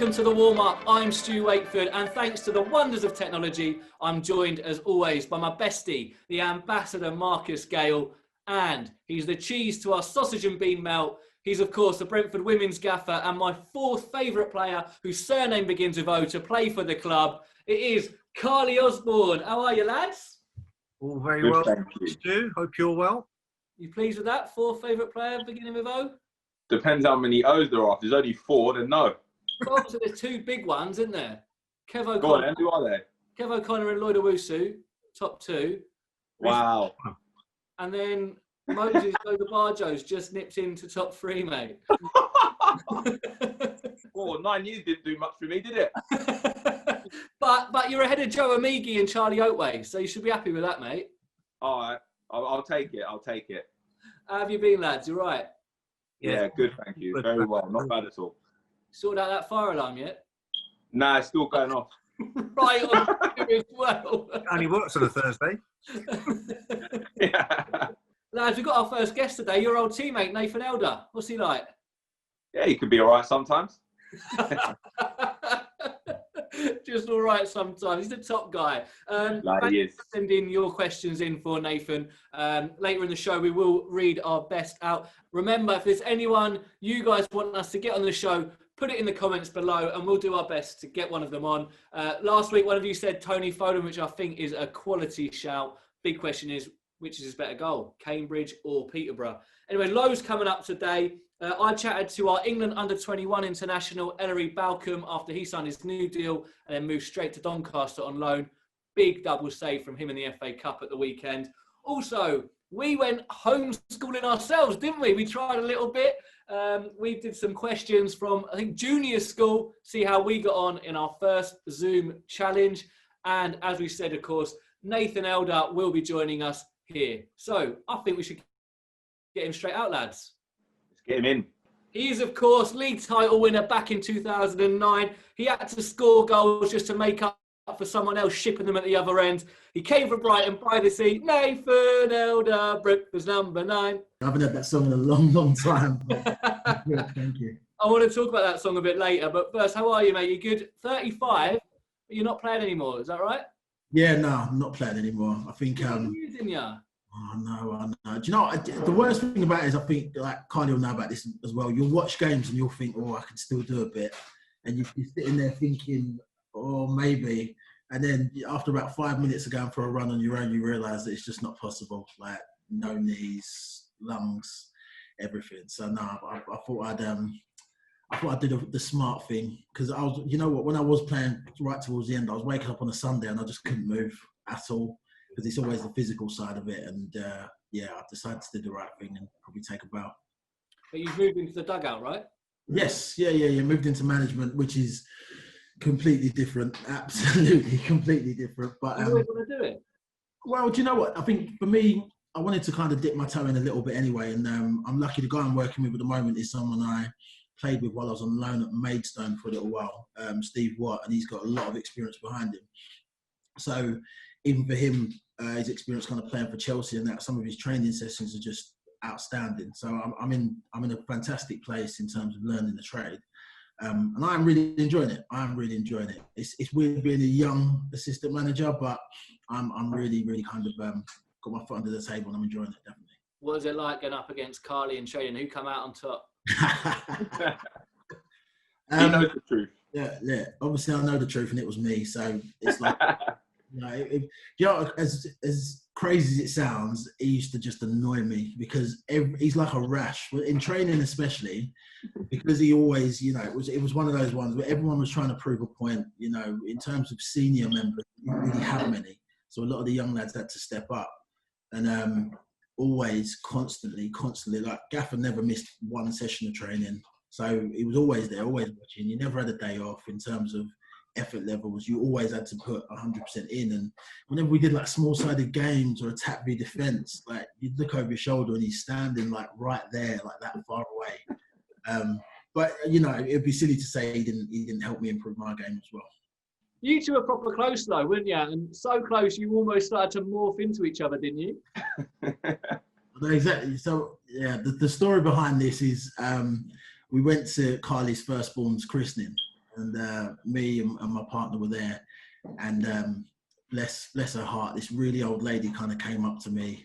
welcome to the warm-up. I'm Stu Wakeford, and thanks to the wonders of technology, I'm joined as always by my bestie, the ambassador Marcus Gale, and he's the cheese to our sausage and bean melt. He's of course the Brentford women's gaffer and my fourth favourite player whose surname begins with O to play for the club. It is Karleigh Osborne. How are you, lads? All very Good, well, thank you. Stu. Hope you're well. You pleased with that? Fourth favourite player beginning with O? Depends how many O's there are. If there's only 4, then no. Well, so there's two big ones, isn't there? Go on, then. Who are they? Kev O'Connor and Lloyd Owusu, top two. Wow. And then Moses Ogabarjo's just nipped into top 3, mate. Oh, 9 years didn't do much for me, did it? but you're ahead of Joe Amigi and Charlie Oatway, so you should be happy with that, mate. All right. I'll take it. I'll take it. How have you been, lads? You all right? Yeah, good, thank you. Very well. Not bad at all. Sorted out that fire alarm yet? Nah, it's still going off. Right on as well. Only works on a Thursday. Yeah. Lads, we've got our first guest today, your old teammate, Nathan Elder. What's he like? Yeah, he could be all right sometimes. Just all right sometimes. He's the top guy. Like he is. Send in your questions in for Nathan. Later in the show, we will read our best out. Remember, if there's anyone you guys want us to get on the show, put it in the comments below and we'll do our best to get one of them on. Last week, one of you said Tony Foden, which I think is a quality shout. Big question is, which is his better goal, Cambridge or Peterborough? Anyway, loads coming up today. I chatted to our England under-21 international, Ellery Balcombe, after he signed his new deal and then moved straight to Doncaster on loan. Big double save from him in the FA Cup at the weekend. Also, we went homeschooling ourselves, didn't we? We tried a little bit. We did some questions from, I think, junior school, see how we got on in our first Zoom challenge. And as we said, of course, Nathan Elder will be joining us here. So I think we should get him straight out, lads. Get him in. He is, of course, league title winner back in 2009. He had to score goals just to make up for someone else shipping them at the other end. He came from Brighton by the sea. Nathan Elder, Brentford's number 9. I haven't heard that song in a long, long time. Thank you. I want to talk about that song a bit later, but first, how are you, mate? You good? 35, but you're not playing anymore, is that right? Yeah, no, I'm not playing anymore. I think... using you? Oh, no. Do you know, the worst thing about it is I think, like, Karleigh will know about this as well. You'll watch games and you'll think, oh, I can still do a bit. And you're sitting there thinking, oh, maybe. And then after about 5 minutes of going for a run on your own, you realise that it's just not possible. Like, no knees, lungs, everything. So, no, I thought I'd do the smart thing. Because I was, you know what, when I was playing right towards the end, I was waking up on a Sunday and I just couldn't move at all. Because it's always the physical side of it. And, yeah, I've decided to do the right thing and probably take a bow. But you've moved into the dugout, right? Yes. Yeah. Moved into management, which is completely different. Absolutely completely different. But you always want to do it? Well, do you know what? I think for me, I wanted to kind of dip my toe in a little bit anyway. And I'm lucky the guy I'm working with at the moment is someone I played with while I was on loan at Maidstone for a little while, Steve Watt, and he's got a lot of experience behind him. So even for him, his experience kind of playing for Chelsea and that, some of his training sessions are just outstanding. So I'm in a fantastic place in terms of learning the trade. And I'm really enjoying it. It's weird being a young assistant manager, but I'm really kind of got my foot under the table and I'm enjoying it, definitely. What is it like going up against Karleigh and Shane? Who come out on top? He knows the truth. Yeah. Obviously, I know the truth, and it was me. So it's like, as crazy as it sounds, he used to just annoy me because he's like a rash in training, especially because he always, it was one of those ones where everyone was trying to prove a point. In terms of senior members, he didn't really have many, so a lot of the young lads had to step up, and always, constantly, like Gaffer never missed one session of training, so he was always there, always watching. You never had a day off in terms of effort levels. You always had to put 100% in, and whenever we did like small-sided games or attack v defence, like you'd look over your shoulder and he's standing like right there, like that far away. But it'd be silly to say he didn't help me improve my game as well. You two were proper close though, weren't you? And so close you almost started to morph into each other, didn't you? Exactly. So yeah, the story behind this is we went to Karleigh's firstborn's christening. and me and my partner were there, and bless her heart, this really old lady kind of came up to me.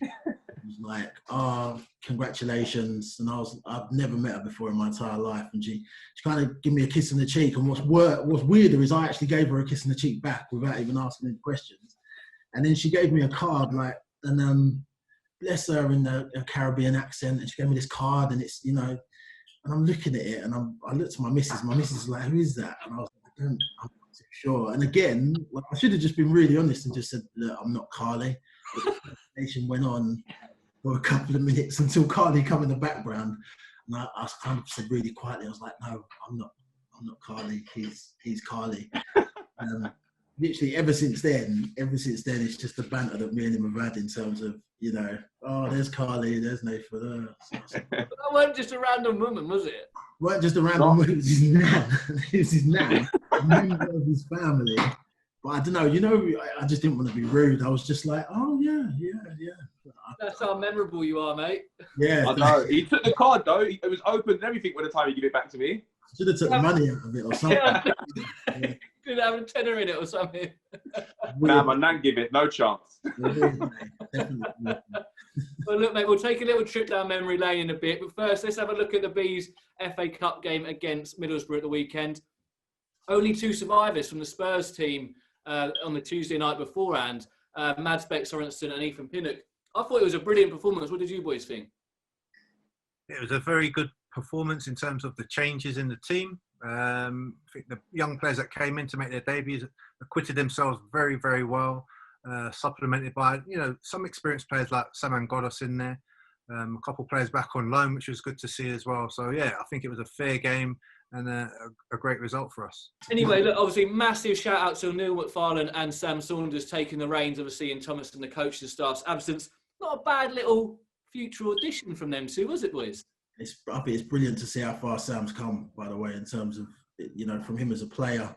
Was like, "Oh, congratulations!" And I've never met her before in my entire life, and she kind of gave me a kiss on the cheek. And what's weirder is I actually gave her a kiss on the cheek back without even asking any questions. And then she gave me a card, like, and bless her in a Caribbean accent, and she gave me this card, and it's, you know, and I'm looking at it, and I looked at my missus. My missus was like, "Who is that?" And I was like, "I'm not too sure." And again, like, I should have just been really honest and just said, "Look, I'm not Karleigh." But the conversation went on for a couple of minutes until Karleigh come in the background, and I kind of said really quietly, I was like, "No, I'm not Karleigh. He's Karleigh." Literally ever since then, it's just the banter that me and him have had in terms of, you know, "Oh, there's Karleigh, there's Nathan." But that weren't just a random woman, was it? Weren't just a random woman. It was his nan. It was his nan, a member of his family. But I don't know, you know, I just didn't want to be rude. I was just like, "Oh yeah." That's how memorable you are, mate. Yeah. I know. He took the card though. It was open and everything by the time he gave it back to me. Should have took the money out of it or something. Yeah. Could have a tenner in it or something. Nah, my nan give it, no chance. Definitely. Well, look, mate, we'll take a little trip down memory lane in a bit. But first, let's have a look at the Bees FA Cup game against Middlesbrough at the weekend. Only 2 survivors from the Spurs team on the Tuesday night beforehand, Mads Beck-Sorensen and Ethan Pinnock. I thought it was a brilliant performance. What did you boys think? It was a very good performance in terms of the changes in the team. I think the young players that came in to make their debuts acquitted themselves very, very well, supplemented by, you know, some experienced players like Saman Ghoddos in there, a couple of players back on loan, which was good to see as well. So, yeah, I think it was a fair game and a great result for us. Anyway, look, obviously, massive shout out to Neil McFarlane and Sam Saunders taking the reins, obviously, in Thomas and the coaching staff's absence. Not a bad little future audition from them two, was it, boys? I think it's brilliant to see how far Sam's come, by the way, in terms of, you know, from him as a player,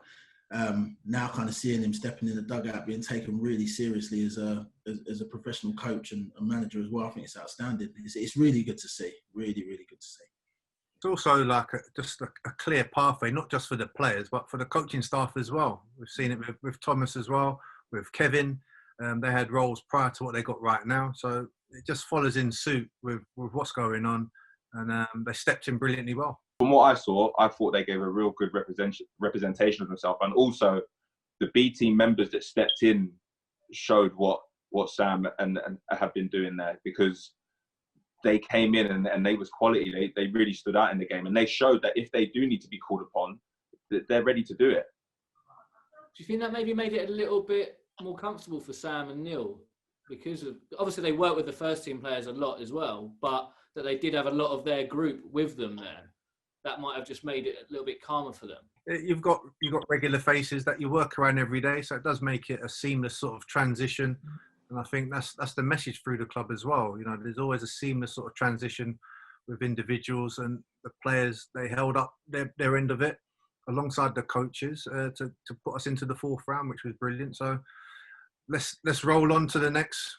now kind of seeing him stepping in the dugout, being taken really seriously as a professional coach and a manager as well. I think it's outstanding. It's really good to see. Really, really good to see. It's also like just a clear pathway, not just for the players, but for the coaching staff as well. We've seen it with Thomas as well, with Kevin. They had roles prior to what they got right now. So it just follows in suit with what's going on. And they stepped in brilliantly well. From what I saw, I thought they gave a real good representation of themselves. And also, the B team members that stepped in showed what Sam and have been doing there, because they came in and they was quality. They really stood out in the game. And they showed that if they do need to be called upon, that they're ready to do it. Do you think that maybe made it a little bit more comfortable for Sam and Neil? Because obviously they work with the first team players a lot as well, but that they did have a lot of their group with them there. That might have just made it a little bit calmer for them. You've got regular faces that you work around every day, so it does make it a seamless sort of transition. And I think that's the message through the club as well. You know, there's always a seamless sort of transition with individuals, and the players, they held up their end of it alongside the coaches to put us into the 4th round, which was brilliant. So let's roll on to the next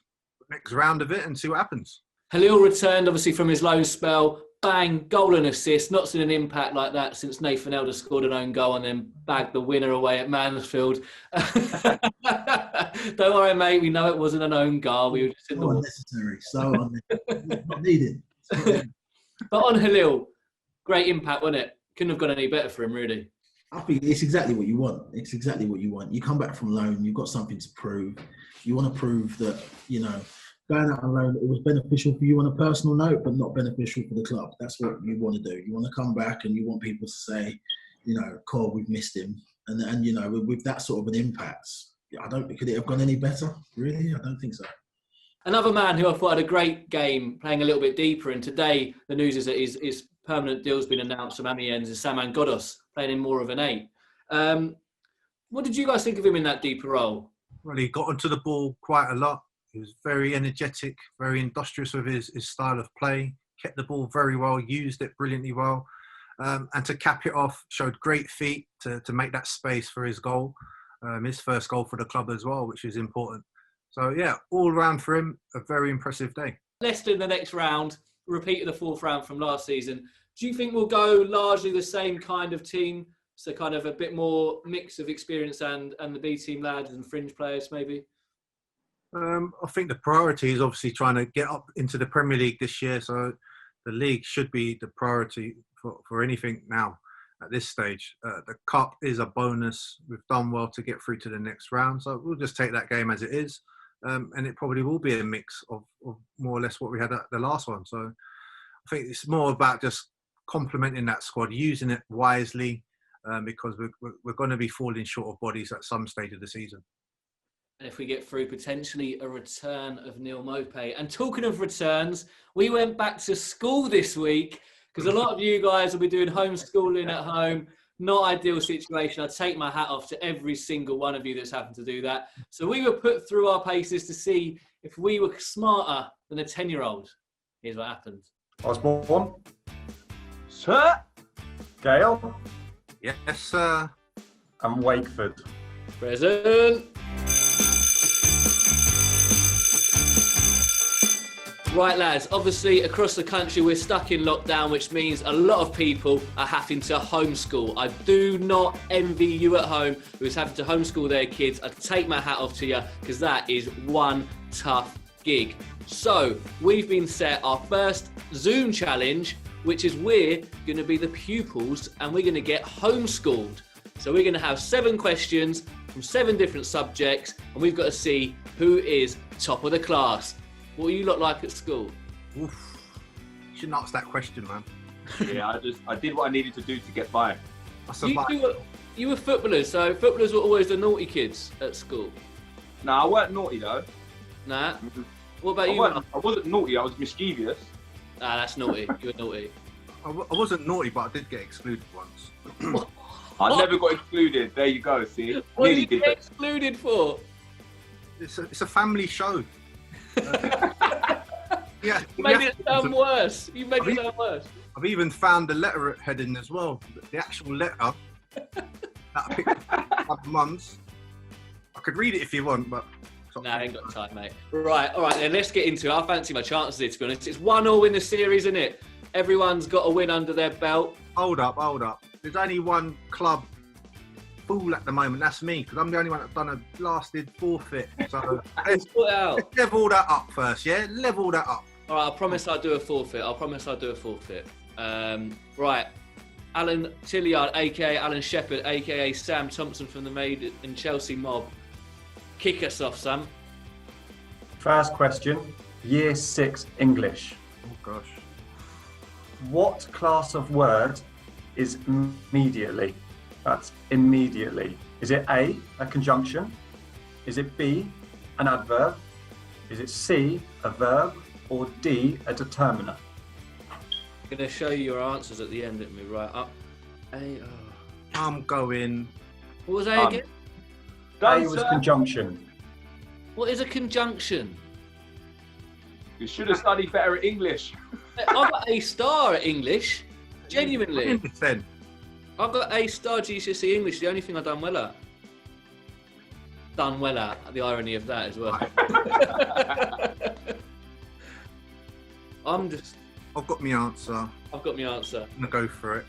round of it and see what happens. Halil returned, obviously, from his loan spell. Bang, goal and assist. Not seen an impact like that since Nathan Elder scored an own goal and then bagged the winner away at Mansfield. Don't worry, mate. We know it wasn't an own goal. We were just in the unnecessary. So unnecessary. Not needed. But on Halil, great impact, wasn't it? Couldn't have gone any better for him, really. I think it's exactly what you want. It's exactly what you want. You come back from loan. You've got something to prove. You want to prove that, you know, going out on loan, it was beneficial for you on a personal note, but not beneficial for the club. That's what you want to do. You want to come back and you want people to say, you know, Cole, we've missed him. And you know, with that sort of an impact, could it have gone any better? Really? I don't think so. Another man who I thought had a great game, playing a little bit deeper, and today the news is that his permanent deal's been announced from Amiens, is Saman Ghoddos, playing in more of an 8. What did you guys think of him in that deeper role? Well, he got onto the ball quite a lot. He was very energetic, very industrious with his style of play, kept the ball very well, used it brilliantly well. And to cap it off, showed great feet to make that space for his goal, his first goal for the club as well, which is important. So, yeah, all round for him, a very impressive day. Leicester in the next round, repeat of the 4th round from last season. Do you think we'll go largely the same kind of team So kind of a bit more mix of experience and the B team lads and fringe players maybe? I think the priority is obviously trying to get up into the Premier League this year. So the league should be the priority for anything now at this stage. The cup is a bonus. We've done well to get through to the next round. So we'll just take that game as it is. And it probably will be a mix of more or less what we had at the last one. So I think it's more about just complementing that squad, using it wisely, because we're going to be falling short of bodies at some stage of the season. And if we get through, potentially a return of Neil Mopay. And talking of returns, we went back to school this week because a lot of you guys will be doing homeschooling at home. Not ideal situation. I take my hat off to every single one of you that's happened to do that. So we were put through our paces to see if we were smarter than a 10-year-old. Here's what happened. Osborne. Sir? Gale. Yes, sir. And Wakeford. Present. Right, lads, obviously across the country we're stuck in lockdown, which means a lot of people are having to homeschool. I do not envy you at home who's having to homeschool their kids. I take my hat off to you because that is one tough gig. So we've been set our first Zoom challenge, which is we're going to be the pupils and we're going to get homeschooled. So we're going to have 7 questions from 7 different subjects and we've got to see who is top of the class. What do you look like at school? Oof. You shouldn't ask that question, man. Yeah, I did what I needed to do to get by. You were footballers, so footballers were always the naughty kids at school. No, I weren't naughty though. Nah. What about you? I wasn't naughty, I was mischievous. Ah, that's naughty. You were naughty. I wasn't naughty, but I did get excluded once. I never got excluded. There you go, see? What Nearly did you get excluded for? It's a family show. Yeah, You made it sound worse. You made it sound worse. I've even found the letter heading as well. The actual letter that I picked up a couple of months. I could read it if you want, but... No, I ain't got time, mate. Right, all right, then let's get into it. I fancy my chances here, to be honest. It's 1-1 in the series, isn't it? Everyone's got a win under their belt. Hold up. There's only one club fool at the moment. That's me, because I'm the only one that's done a blasted forfeit. So let's level that up first, yeah? Level that up. All right, I promise I'll do a forfeit. Right, Alan Tilliard, a.k.a. Alan Shepherd, a.k.a. Sam Thompson from the Made in Chelsea mob. Kick us off, Sam. First question, Year 6 English. Oh, gosh. What class of word is immediately? That's immediately. Is it A, a conjunction? Is it B, an adverb? Is it C, a verb? Or D, a determiner? I'm going to show you your answers at the end, didn't we? Right, up. A, oh. I'm going... What was A again? A was conjunction. What is a conjunction? You should have studied better at English. I got A star at English. Genuinely. Then. I've got A star GCSE English, the only thing I've done well at. Done well at, the irony of that as well. I've got my answer. I've got my answer. I'm going to go for it.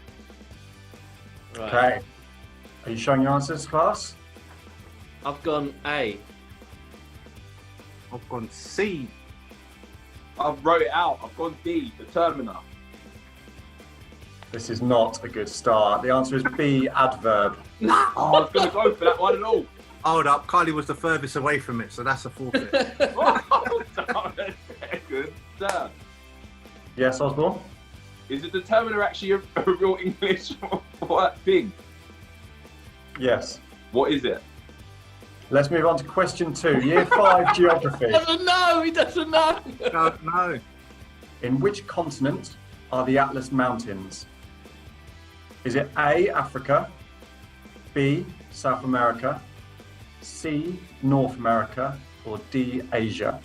Right. Okay. Are you showing your answers, class? I've gone A. I've gone C. I've wrote it out. I've gone D, determiner. This is not a good start. The answer is B, adverb. Oh, I was going to go for that one and all. Hold up, Karleigh was the furthest away from it, so that's a forfeit. Good. Sir, Yes, Osborne? is the determiner actually a real English thing? Yes. What is it? Let's move on to question 2, Year 5 Geography. He doesn't know. No. In which continent are the Atlas Mountains? Is it A, Africa, B, South America, C, North America, or D, Asia?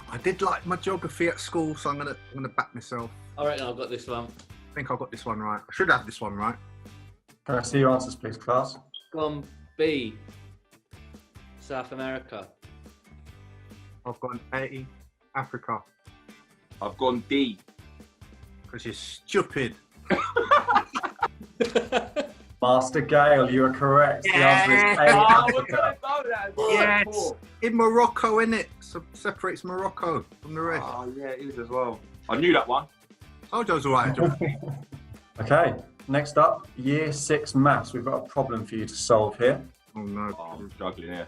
I did like my geography at school, so I'm gonna back myself. I reckon I've got this one. I think I got this one right. I should have this one right. Can I see your answers, please, class? Gone B. South America. I've gone A, Africa, I've gone D. because you're stupid. Master Gale, you are correct. The answer is A, Oh, we're Africa. gonna go there. Yes. In Morocco, innit? So separates Morocco from the rest. Oh, yeah, it is as well. I knew that one. Told you I was alright. Okay, next up, Year 6 Maths. We've got a problem for you to solve here. Oh no. Oh, I'm struggling here.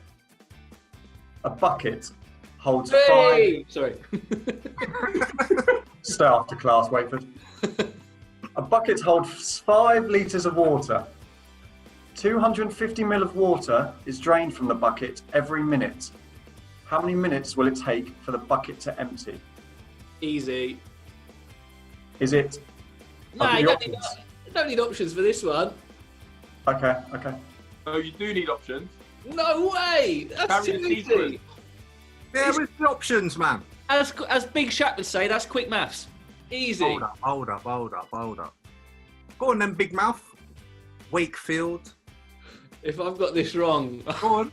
A bucket holds Hey! Sorry. Stay after class, Wakeford. A bucket holds 5 litres of water. 250 ml of water is drained from the bucket every minute. How many minutes will it take for the bucket to empty? Easy. Is it? No, I'll you give you don't need options for this one. Okay. Oh, you do need options. No way! That's Carry too the easy. secret. There was the options, man. As Big Shaq would say, that's quick maths. Easy. Hold up. Go on then, big mouth. Wakefield. If I've got this wrong. Go on.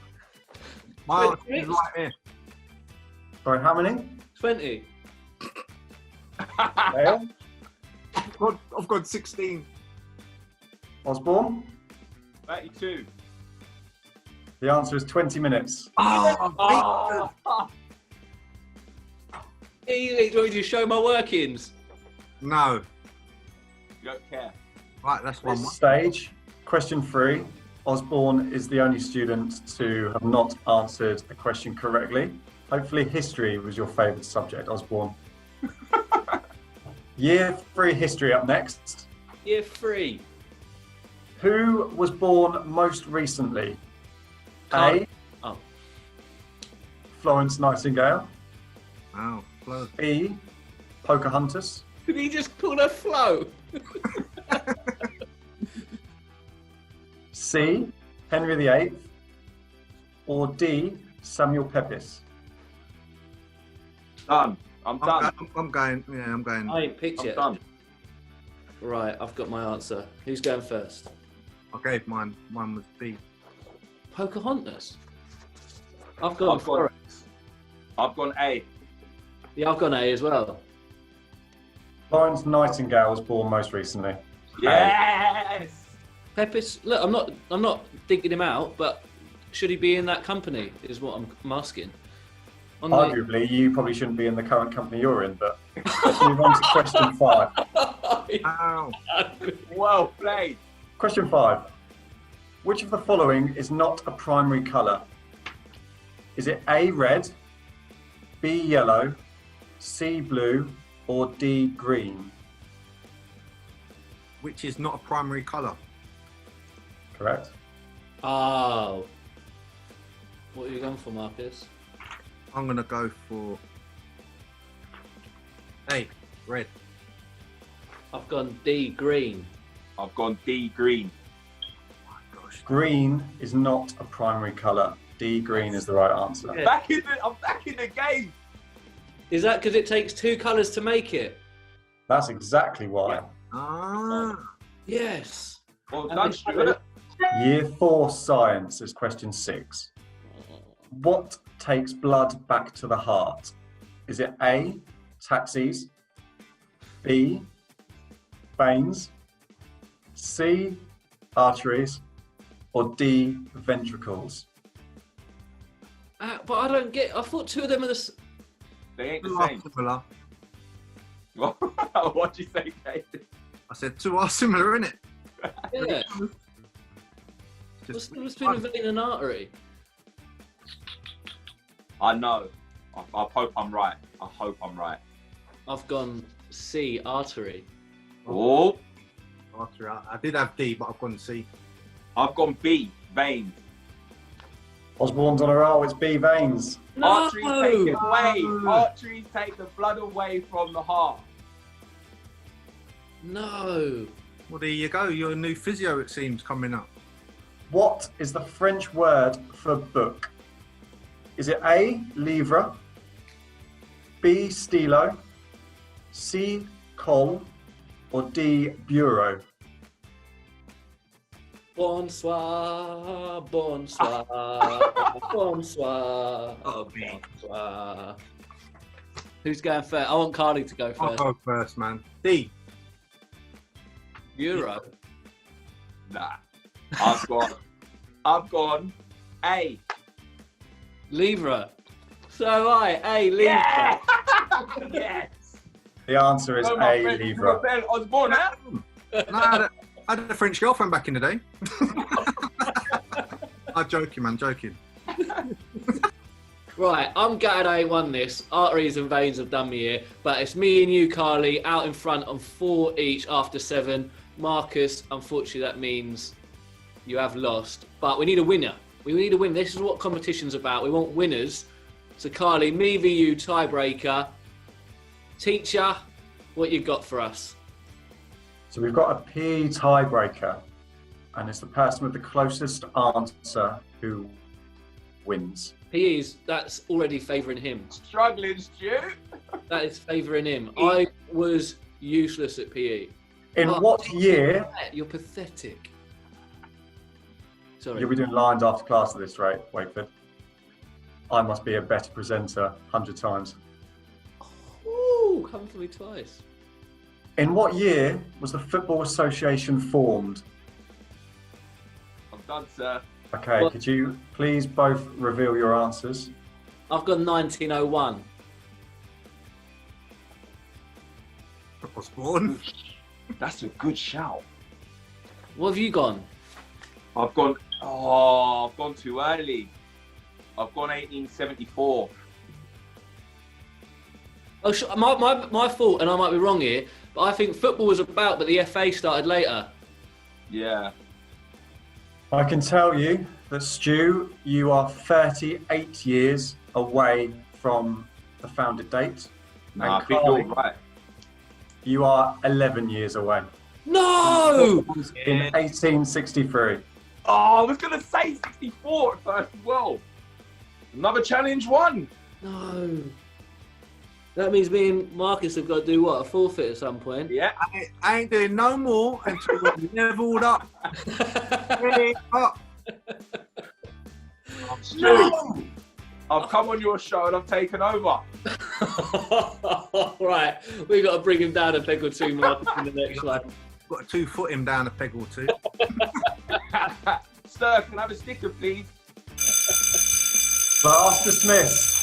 My answer is right here. Sorry, how many? 20. Dale? I've got 16. Osborne? 32. The answer is 20 minutes. Oh, Easy. Do you want me to show my workings? no. You don't care. Right, that's one. This stage, question 3. Osborne is the only student to have not answered a question correctly. Hopefully history was your favourite subject, Osborne. Year 3 history up next. Year 3. Who was born most recently? Karleigh. A. Oh. Florence Nightingale. Oh, close. B. Pocahontas. Did he just call her Flo? C. Henry VIII. Or D. Samuel Pepys. Done. I'm done. I'm going. Yeah, I'm going. I ain't picked I'm yet. done. Right, I've got my answer. Who's going first? I gave mine. Mine was B. Pocahontas. I've gone I've gone- I've gone A. Yeah, I've gone A as well. Florence Nightingale was born most recently. Yes. Pepys. Look, I'm not digging him out, but should he be in that company? Is what I'm asking. On the- Arguably, you probably shouldn't be in the current company you're in, but let's move on to question 5. Ow. Well played. Question 5. Which of the following is not a primary colour? Is it A, red, B, yellow, C, blue, or D, green? Which is not a primary colour. Correct. Oh. What are you going for, Marcus? I'm gonna go for A, red. I've gone D, green. I've gone D, green. Oh my gosh. Green is not a primary colour. D, green is the right answer. Yeah. I'm back in the game. Is that because it takes 2 colours to make it? That's exactly why. Ah. Yes. Well And done, it's Stuart. Year 4 science is question 6. What takes blood back to the heart? Is it A, taxis, B, veins, C, arteries, or D, ventricles? But I don't get. I thought 2 of them are the. They ain't the same. Similar. What'd you say, Kate? I said 2 are similar, innit? Yeah. What's the difference between a vein and artery? I know. I hope I'm right. I hope I'm right. I've gone C, artery. Oh, Artery. I did have D, but I've gone C. I've gone B, veins. Osborne's on a roll, it's B, veins. No! Arteries take it away. Arteries take the blood away from the heart. No. Well, there you go. Your new physio, it seems, coming up. What is the French word for book? Is it A, livre, B, stylo, C, colle, or D, bureau? Bonsoir, bonsoir, bonsoir, bonsoir. Who's going first? I want Karleigh to go I'll first. go first, man. D. Euro. Nah. I've gone A. Libra. So A, Libra. Yeah! Yes. The answer is Oh, my A, friend, Libra. Ben Osborne, huh? No, I had a French girlfriend back in the day. I'm joking, man, joking. Right, I'm gutted I ain't won this. Arteries and veins have done me here. But it's me and you, Karleigh, out in front on 4 each after 7. Marcus, unfortunately, that means you have lost. But we need a winner. We need a win. This is what competition's about. We want winners. So, Karleigh, me v you, tiebreaker. Teacher, what you got for us? So we've got a PE tiebreaker, and it's the person with the closest answer who wins. PE's, that's already favouring him. Struggling, Stu. That is favouring him. I was useless at PE. In what year? You're pathetic. Sorry. You'll be doing lines after class at this rate, Wakeford. I must be a better presenter 100 times. Ooh, come to me twice. In what year was the Football Association formed? I'm done, sir. Okay, What? could you please both reveal your answers? I've got 1901. Osborne. That's a good shout. What have you gone? I've gone too early. I've gone 1874. Oh, my fault, and I might be wrong here, but I think football was about, but the FA started later. Yeah. I can tell you that, Stu, you are 38 years away from the founded date. Nah, And I think you're Karleigh, right. you are 11 years away. No! In 1863. Oh, I was going to say 64 at first as well. Another challenge won. No. That means me and Marcus have got to do what? A forfeit at some point? Yeah. I ain't doing no more until we're leveled up. Really up. Stu, I've come on your show and I've taken over. Right, we've got to bring him down a peg or two, Marcus, in the next one. Got to 2-foot him down a peg or two. Sir, can I have a sticker, please? Class dismissed.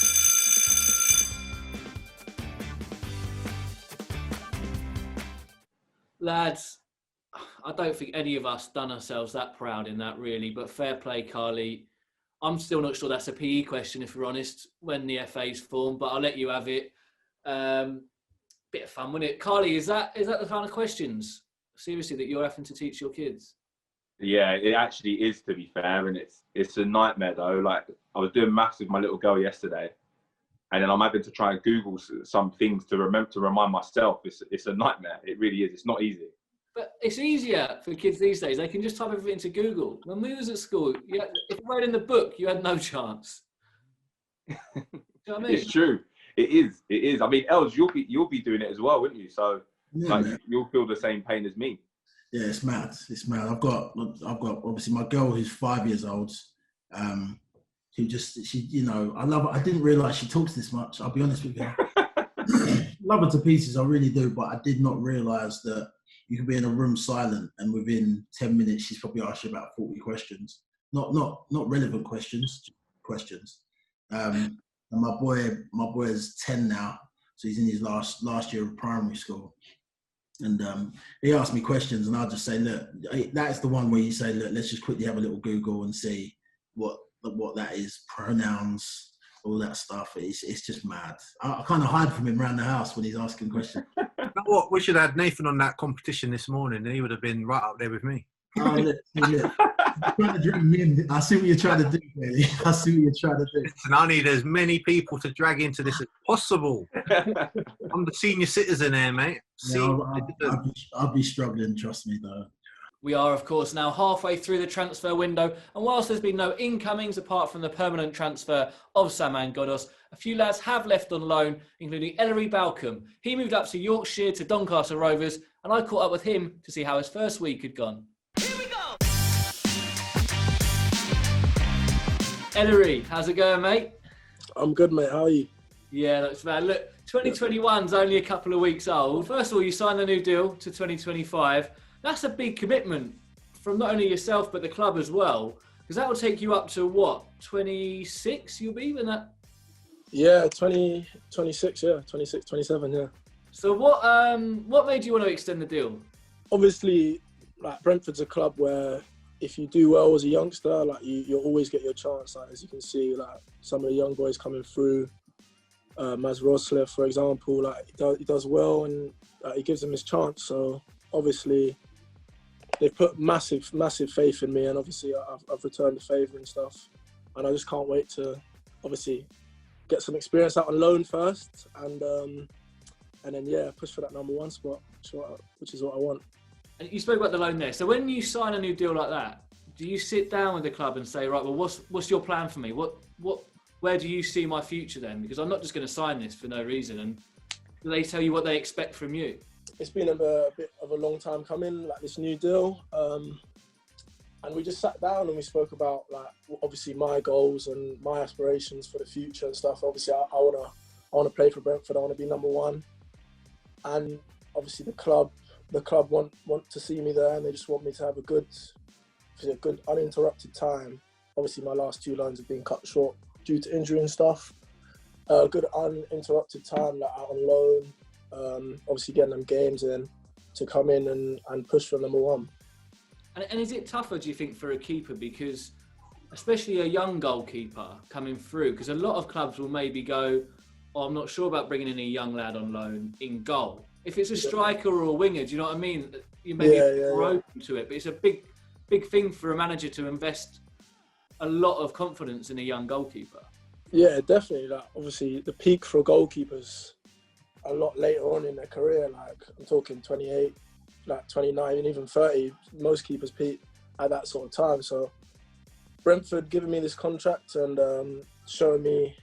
Lads, I don't think any of us done ourselves that proud in that, really, but fair play, Karleigh. I'm still not sure that's a PE question, if we're honest, when the FA's formed, but I'll let you have it. Bit of fun, wasn't it? Karleigh, is that the kind of questions, seriously, that you're having to teach your kids? Yeah, it actually is, to be fair, and it's a nightmare though. Like, I was doing maths with my little girl yesterday, and then I'm having to try and Google some things to remind myself. It's a nightmare. It really is. It's not easy. But it's easier for kids these days. They can just type everything into Google. When we was at school, if you wrote in the book, you had no chance. Do you know what I mean? It's true. It is. It is. I mean, Els, you'll be doing it as well, wouldn't you? So Yeah, like, man. you'll feel the same pain as me. Yeah, it's mad. It's mad. I've got obviously my girl who's 5 years old. I didn't realise she talks this much. I'll be honest with you. Love her to pieces, I really do. But I did not realise that you could be in a room silent, and within 10 minutes, she's probably asked you about 40 questions. Not relevant questions, just questions. And my boy is 10 now, so he's in his last year of primary school. And he asked me questions, and I'll just say, look, that's the one where you say, look, let's just quickly have a little Google and see what that is, pronouns, all that stuff. It's just mad. I kind of hide from him around the house when he's asking questions. You know what? We should have had Nathan on that competition this morning, and he would have been right up there with me. Oh, look. You're trying to drag me in. I see what you're trying to do, really. I see what you're trying to do. And I need as many people to drag into this as possible. I'm the senior citizen here, mate. Yeah, I'll be struggling, trust me, though. We are, of course, now halfway through the transfer window, and whilst there's been no incomings apart from the permanent transfer of Saman Ghoddos, a few lads have left on loan, including Ellery Balcombe. He moved up to Yorkshire to Doncaster Rovers, and I caught up with him to see how his first week had gone. Here we go! Ellery, how's it going, mate? I'm good, mate. How are you? Yeah, that's bad. Look, 2021's only a couple of weeks old. First of all, you signed a new deal to 2025. That's a big commitment from not only yourself but the club as well, because that will take you up to what, 26 you'll be when that? Yeah, 26, yeah, 26, 27, yeah. So what made you want to extend the deal? Obviously, like Brentford's a club where if you do well as a youngster, like you'll always get your chance. Like, as you can see, like some of the young boys coming through, Maz Rosler, for example, like he does well and he gives him his chance. So obviously, they've put massive faith in me, and obviously I've returned the favour and stuff. And I just can't wait to obviously get some experience out on loan first, and then push for that number one spot, which is what I want. And you spoke about the loan there. So when you sign a new deal like that, do you sit down with the club and say, right, well, what's your plan for me? Where do you see my future then? Because I'm not just going to sign this for no reason. And do they tell you what they expect from you? It's been a bit of a long time coming, like this new deal. And we just sat down and we spoke about, like, obviously my goals and my aspirations for the future and stuff. Obviously, I wanna play for Brentford. I want to be number one. And obviously the club want to see me there, and they just want me to have a good uninterrupted time. Obviously, my last 2 loans have been cut short due to injury and stuff. Good uninterrupted time, like out on loan. Obviously, getting them games in to come in and push for number one. And is it tougher, do you think, for a keeper? Because especially a young goalkeeper coming through, because a lot of clubs will maybe go, oh, I'm not sure about bringing in a young lad on loan in goal. If it's a striker or a winger, do you know what I mean? You may be more open to it, but it's a big thing for a manager to invest a lot of confidence in a young goalkeeper. Yeah, definitely. Like, obviously, the peak for goalkeepers a lot later on in their career. Like, I'm talking 28, like 29, and even 30. Most keepers peak at that sort of time. So Brentford giving me this contract and showing me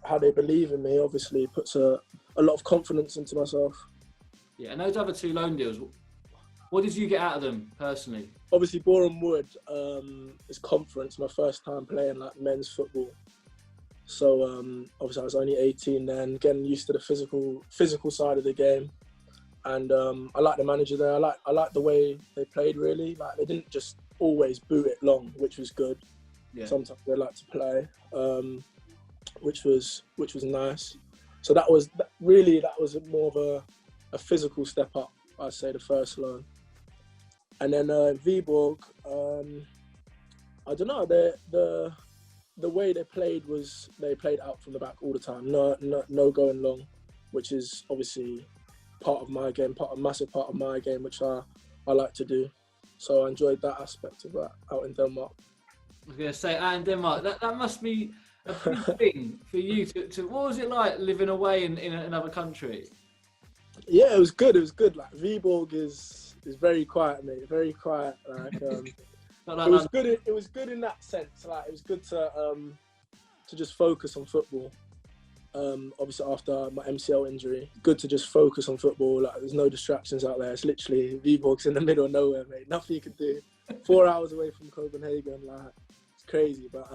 how they believe in me obviously puts a lot of confidence into myself. Yeah, and those other 2 loan deals, what did you get out of them personally? Obviously, Boreham Wood is conference, my first time playing like men's football. So obviously I was only 18 then, getting used to the physical side of the game. And I like the manager there. I like the way they played, really. Like, they didn't just always boot it long, which was good. Yeah. Sometimes they like to play, which was nice. So that was more of a physical step up, I'd say, the first loan. And then Viborg, I don't know, the way they played was they played out from the back all the time, no going long, which is obviously part of my game, a massive part of my game, which I like to do. So I enjoyed that aspect of that out in Denmark. I was going to say, out in Denmark, that must be a big thing for you to what was it like living away in another country? Yeah, it was good. Like, Viborg is very quiet, mate. Very quiet. Like, it was good. It was good in that sense. Like, it was good to just focus on football. Obviously after my MCL injury, good to just focus on football. Like, there's no distractions out there. It's literally Viborg's in the middle of nowhere, mate. Nothing you can do. 4 hours away from Copenhagen, like, it's crazy. But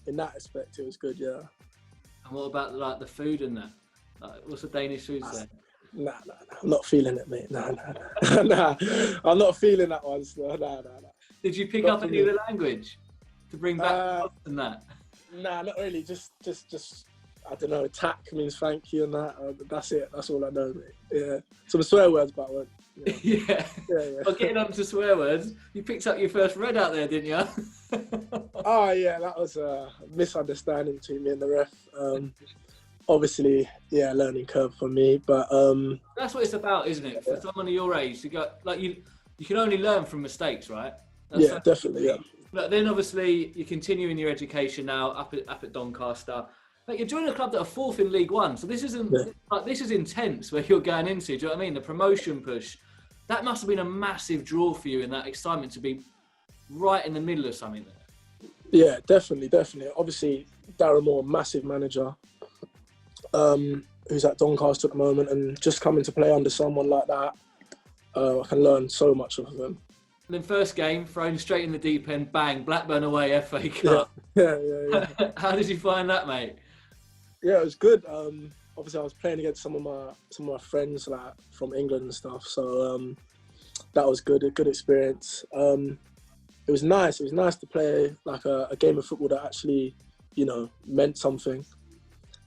in that aspect, it was good, yeah. And what about like the food and that? Like, what's the Danish food there? Nah, I'm not feeling it, mate. Nah. I'm not feeling that one. So, nah. Did you pick up any of the language to bring back and that? Nah, not really. Just I don't know. Tack means thank you and that. That's it. That's all I know, mate. Yeah. Some swear words, but I won't. Yeah. Well, getting on to swear words, you picked up your first red out there, didn't you? Oh yeah, that was a misunderstanding between me and the ref. Obviously, yeah, learning curve for me, but that's what it's about, isn't it? For someone of your age, to go like you can only learn from mistakes, right? Yeah, definitely. Yeah. But then obviously you continue in your education now up at Doncaster. Like, you're joining a club that are 4th in League One, so this isn't like, this is intense where you're going into. Do you know what I mean? The promotion push. That must have been a massive draw for you, and that excitement to be right in the middle of something there. Yeah, definitely. Obviously, Darren Moore, massive manager. Who's at Doncaster at the moment, and just coming to play under someone like that, I can learn so much of him. And then first game, thrown straight in the deep end, bang, Blackburn away, FA Cup. Yeah. How did you find that, mate? Yeah, it was good. Obviously, I was playing against some of my friends like from England and stuff, so that was good, a good experience. It was nice. It was nice to play like a game of football that actually, you know, meant something.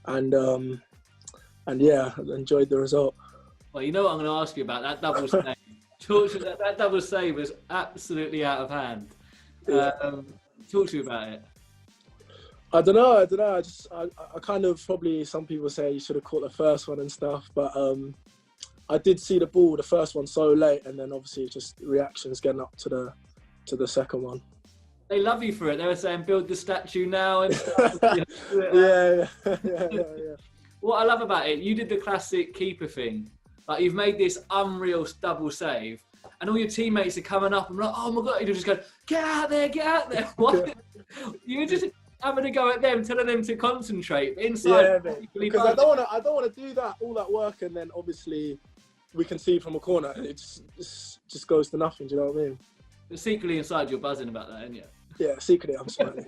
And yeah, I enjoyed the result. Well, you know what I'm going to ask you about that double save. Talk to that double save was absolutely out of hand. Talk to me about it. I don't know. I kind of, probably some people say you should have caught the first one and stuff, but I did see the first one so late, and then obviously just reactions getting up to the second one. They love you for it. They were saying, build the statue now. And Yeah. What I love about it, you did the classic keeper thing. Like, you've made this unreal double save, and all your teammates are coming up and like, oh my God, you're just going, get out there. What? You're just having to go at them, telling them to concentrate. Inside, yeah, because I don't want to do all that work, and then obviously we can see from a corner, and it just goes to nothing. Do you know what I mean? But secretly inside, you're buzzing about that, aren't you? Yeah, secretly I'm smiling.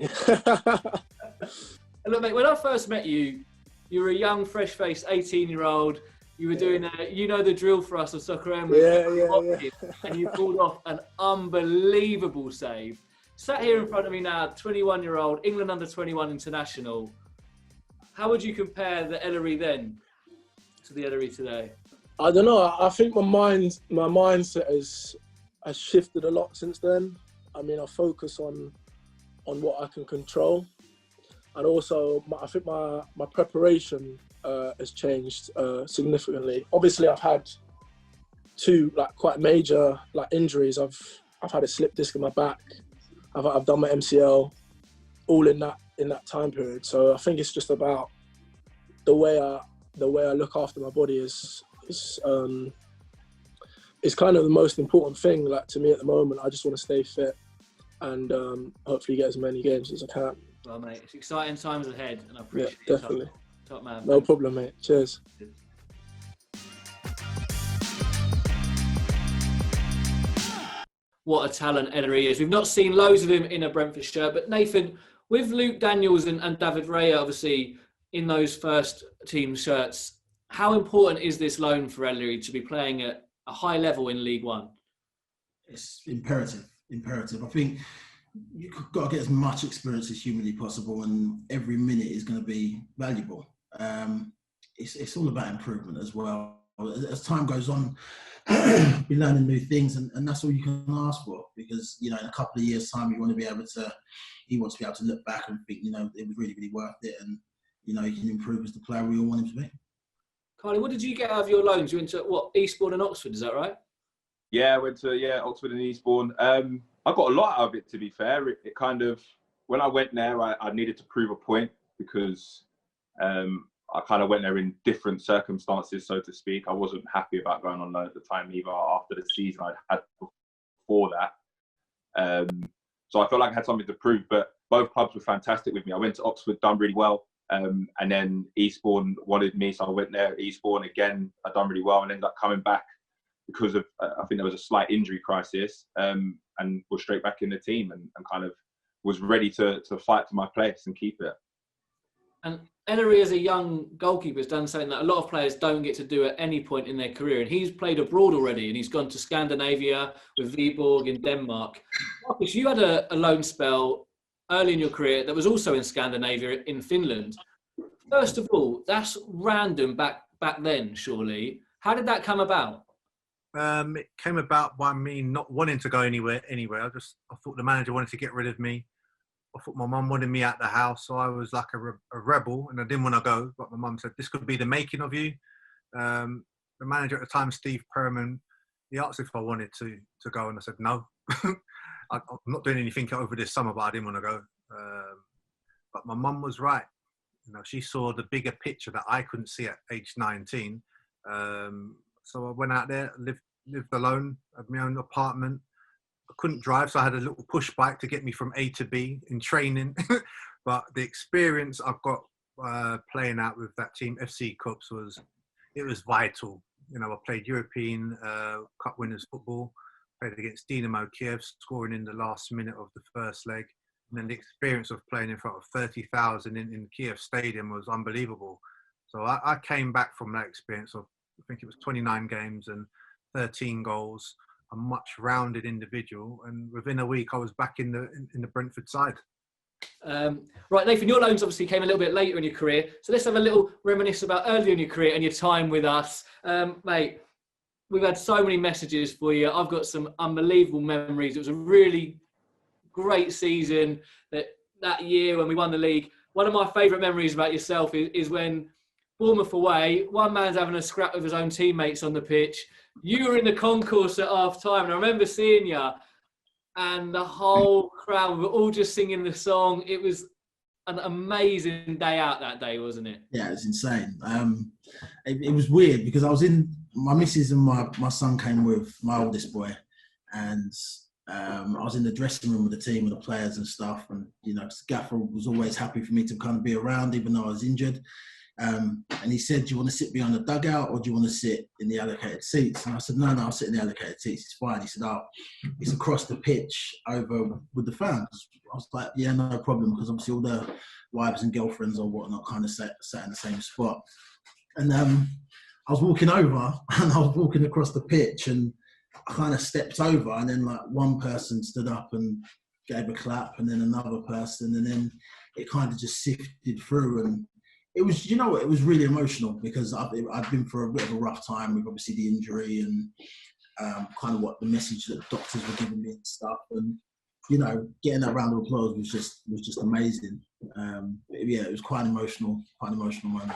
And look, mate, when I first met you, you were a young, fresh-faced 18-year-old. You were doing the drill for us on Soccer M. Yeah. And you pulled off an unbelievable save. Sat here in front of me now, 21-year-old, England under-21 international. How would you compare the Ellery then to the Ellery today? I don't know. I think my mindset has shifted a lot since then. I mean, I focus on what I can control, and also I think my preparation has changed significantly. Obviously, I've had two quite major injuries. I've had a slip disc in my back. I've done my MCL, all in that time period. So I think it's just about the way I look after my body is kind of the most important thing to me at the moment. I just want to stay fit and hopefully get as many games as I can. Well, mate, it's exciting times ahead, and I appreciate it. Definitely. Top man. No problem, mate. Cheers. What a talent Ellery is. We've not seen loads of him in a Brentford shirt, but Nathan, with Luke Daniels and David Raya obviously in those first team shirts, how important is this loan for Ellery to be playing at a high level in League One? It's imperative. I think you've got to get as much experience as humanly possible, and every minute is going to be valuable. It's all about improvement as well. As time goes on, you're learning new things, and that's all you can ask for, because, in a couple of years' time, he wants to be able to look back and think, it was really, really worth it, and, he can improve as the player we all want him to be. Karleigh, what did you get out of your loans? You went to, Eastbourne and Oxford, is that right? Yeah, I went to, Oxford and Eastbourne. I got a lot out of it, to be fair. It kind of, when I went there, I needed to prove a point, because I kind of went there in different circumstances, so to speak. I wasn't happy about going on loan at the time, either, after the season I'd had before that. So I felt like I had something to prove, but both clubs were fantastic with me. I went to Oxford, done really well. And then Eastbourne wanted me, so I went there. Eastbourne, again, I'd done really well, and ended up coming back because of, I think there was a slight injury crisis, and was straight back in the team, and kind of was ready to fight for my place and keep it. And Ellery, as a young goalkeeper, has done something that a lot of players don't get to do at any point in their career. And he's played abroad already, and he's gone to Scandinavia with Viborg in Denmark. Marcus, you had a loan spell early in your career that was also in Scandinavia, in Finland. First of all, that's random back then, surely. How did that come about? It came about by me not wanting to go anywhere. I thought the manager wanted to get rid of me. I thought my mum wanted me out the house, so I was like a rebel, and I didn't want to go. But my mum said, this could be the making of you. The manager at the time, Steve Perriman, he asked if I wanted to go, and I said no. I'm not doing anything over this summer, but I didn't want to go. But my mum was right. She saw the bigger picture that I couldn't see at age 19. So I went out there, lived alone, had my own apartment. I couldn't drive, so I had a little push bike to get me from A to B in training. But the experience I've got playing out with that team, FC Cups, was vital. I played European Cup winners football, played against Dynamo Kiev, scoring in the last minute of the first leg. And then the experience of playing in front of 30,000 in Kiev Stadium was unbelievable. So I came back from that experience of, I think it was 29 games and 13 goals. a much rounded individual. And within a week, I was back in the Brentford side. Right, Nathan, your loans obviously came a little bit later in your career. So let's have a little reminisce about earlier in your career and your time with us. Mate, we've had so many messages for you. I've got some unbelievable memories. It was a really great season that year when we won the league. One of my favourite memories about yourself is when Bournemouth away, one man's having a scrap with his own teammates on the pitch. You were in the concourse at half time, and I remember seeing you, and the whole crowd were all just singing the song. It was an amazing day out that day, wasn't it? Yeah, it was insane. It was weird because I was in, my missus and my son came with my oldest boy, and I was in the dressing room with the team, with the players and stuff. And, you know, Gaffer was always happy for me to kind of be around, even though I was injured. And he said, do you want to sit behind the dugout or do you want to sit in the allocated seats? And I said, no, I'll sit in the allocated seats. It's fine. He said, oh, it's across the pitch over with the fans. I was like, yeah, no problem, because obviously all the wives and girlfriends or whatnot kind of sat in the same spot. And I was walking over and I was walking across the pitch and I kind of stepped over, and then like one person stood up and gave a clap, and then another person, and then it kind of just sifted through. And it was, you know what, it was really emotional because I've been through a bit of a rough time with obviously the injury and kind of what the message that the doctors were giving me and stuff. And, you know, getting that round of applause was just amazing. Yeah, it was quite an emotional moment.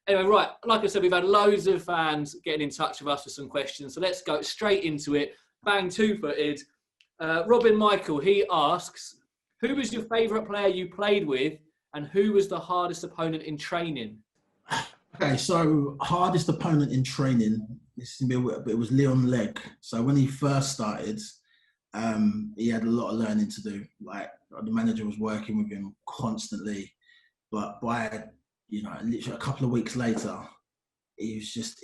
Anyway, right, like I said, we've had loads of fans getting in touch with us with some questions. So let's go straight into it. Bang, two-footed. Robin Michael, he asks, who was your favourite player you played with and who was the hardest opponent in training? Okay, so hardest opponent in training, this is going to be a bit, but it was Leon Legg. So when he first started, he had a lot of learning to do. Like, the manager was working with him constantly, but by, you know, literally a couple of weeks later, he was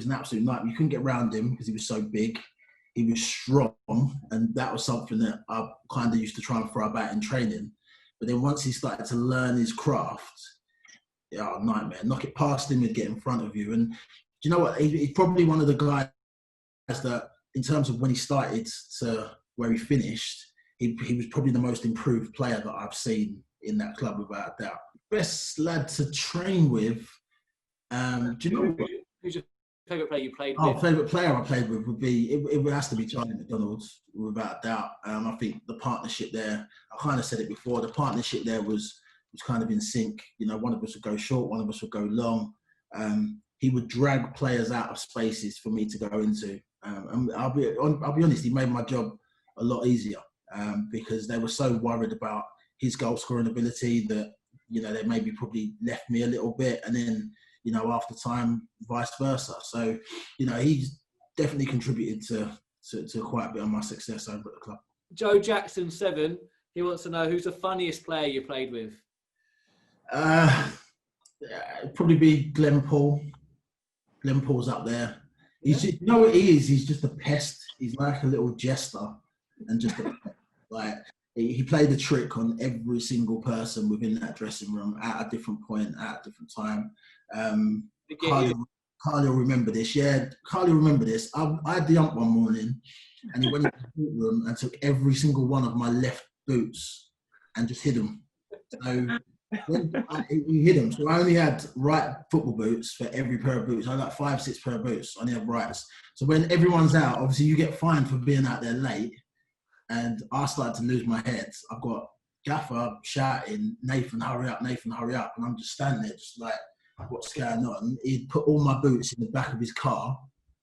an absolute nightmare. You couldn't get around him because he was so big. He was strong, and that was something that I kind of used to try and throw about in training. But then once he started to learn his craft, yeah, nightmare. Knock it past him, he'd get in front of you. And do you know what? He's probably one of the guys that, in terms of when he started to where he finished, he was probably the most improved player that I've seen in that club, without a doubt. Best lad to train with. Do you know what? Who's your favourite player you played with? Oh, favourite player I played with would be, it has to be Charlie McDonald's, without a doubt. I think the partnership there, I kind of said it before, the partnership there was kind of in sync. You know, one of us would go short, one of us would go long. He would drag players out of spaces for me to go into. And I'll be honest, he made my job a lot easier because they were so worried about his goal scoring ability that, you know, they maybe probably left me a little bit, and then, you know, after time, vice versa. So, you know, he's definitely contributed to quite a bit of my success over at the club. Joe Jackson 7, he wants to know who's the funniest player you played with. It'd probably be Glenn Paul. Glenn Paul's up there. He's just, you know what he is? He's just a pest. He's like a little jester, and just like he played the trick on every single person within that dressing room at a different point, at a different time. Karleigh will remember this. Yeah, Karleigh will remember this. I had the ump one morning, and he went into the boot room and took every single one of my left boots and just hid them. So he hid them. So I only had right football boots for every pair of boots. I had like 5-6 pair of boots. I only had rights. So when everyone's out, obviously you get fined for being out there late. And I started to lose my head. I've got Gaffer shouting, Nathan, hurry up, Nathan, hurry up. And I'm just standing there, just like, what's going on? He'd put all my boots in the back of his car.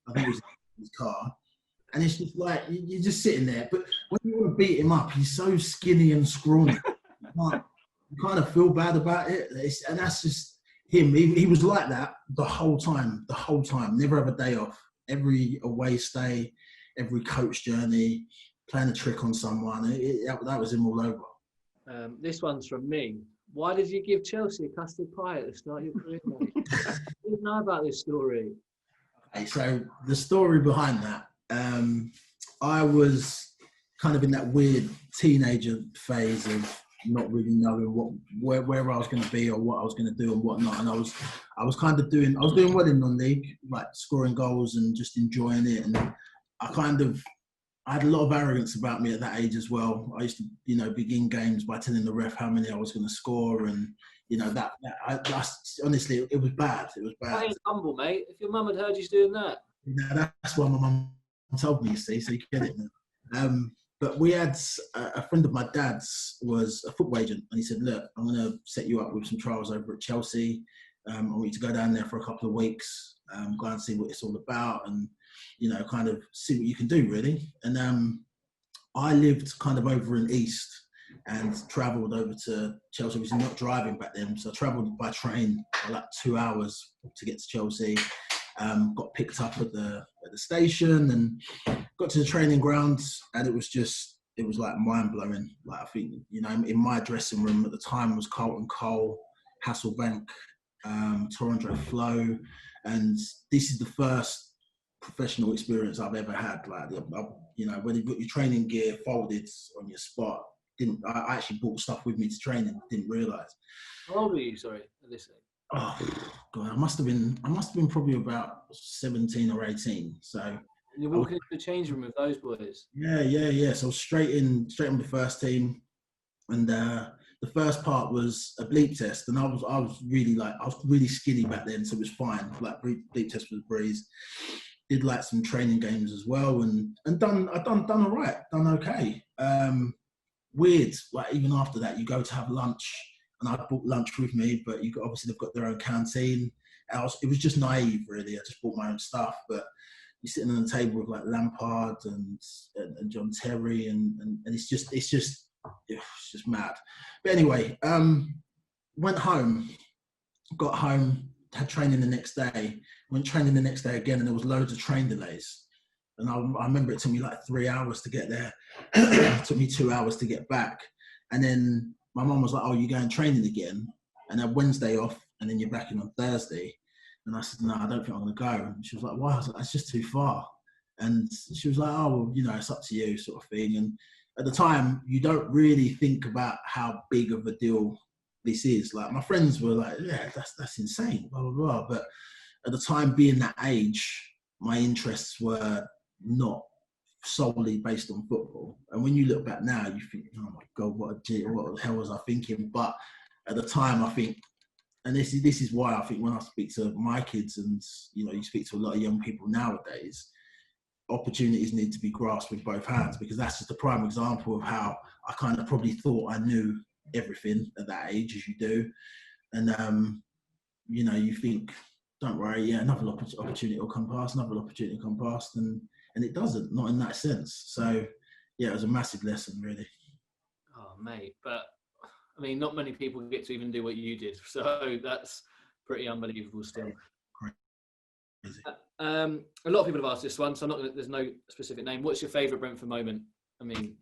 I think it was his car. And it's just like, you're just sitting there. But when you want to beat him up, he's so skinny and scrawny. You kind of feel bad about it. And that's just him. He was like that the whole time. Never have a day off. Every away stay, every coach journey, playing a trick on someone. That was him all over. This one's from me. Why did you give Chelsea a custard pie at the start of your career, mate? I didn't know about this story. Okay, so the story behind that, I was kind of in that weird teenager phase of not really knowing where I was going to be or what I was going to do and whatnot. And I was doing well in non-league, like scoring goals and just enjoying it. And I had a lot of arrogance about me at that age as well. I used to, begin games by telling the ref how many I was going to score, and honestly, it was bad. It was bad. That ain't humble, mate. If your mum had heard you doing that. That's why my mum told me, you see, so you get it now. But we had a friend of my dad's was a football agent, and he said, look, I'm going to set you up with some trials over at Chelsea. I want you to go down there for a couple of weeks, go and see what it's all about, and kind of see what you can do, really. And I lived kind of over in East and travelled over to Chelsea. Obviously not driving back then, so I travelled by train for like 2 hours to get to Chelsea. Got picked up at the station and got to the training grounds, and it was like mind blowing. Like, I think, in my dressing room at the time was Carlton Cole, Hasselbank, Torrandre Flo, and this is the first professional experience I've ever had. Like, when you've got your training gear folded on your spot, I actually brought stuff with me to training, didn't realise. How old were you, sorry, at this age? Oh God, I must have been probably about 17 or 18. So And you're walking into the change room with those boys. Yeah. So straight in the first team, and the first part was a bleep test, and I was really skinny back then, so it was fine. Like, bleep test was a breeze. Did like some training games as well, and done all right, done okay. Weird, like, even after that, you go to have lunch, and I brought lunch with me, but obviously they've got their own canteen. It was just naive, really. I just bought my own stuff, but you're sitting on the table with like Lampard and John Terry, and it's just mad. But anyway, went home, got home, had training the next day, went training the next day again, and there was loads of train delays. And I remember it took me like 3 hours to get there. It took me 2 hours to get back. And then my mum was like, oh, you're going training again? And then Wednesday off, and then you're back in on Thursday. And I said, no, I don't think I'm going to go. And she was like, why? I was like, that's just too far. And she was like, oh, well, it's up to you, sort of thing. And at the time, you don't really think about how big of a deal this is. Like, my friends were like, yeah, that's insane, blah, blah, blah. But at the time, being that age, my interests were not solely based on football. And when you look back now, you think, oh my God, what the hell was I thinking? But at the time, I think, and this is why I think when I speak to my kids, and you speak to a lot of young people nowadays, opportunities need to be grasped with both hands, because that's just a prime example of how I kind of probably thought I knew everything at that age, as you do. And you think, don't worry, yeah, another opportunity will come past, and it doesn't, not in that sense. So yeah, it was a massive lesson, really. Oh, mate, but I mean, not many people get to even do what you did, so that's pretty unbelievable still. A lot of people have asked this one, so there's no specific name. What's your favourite Brentford moment? I mean,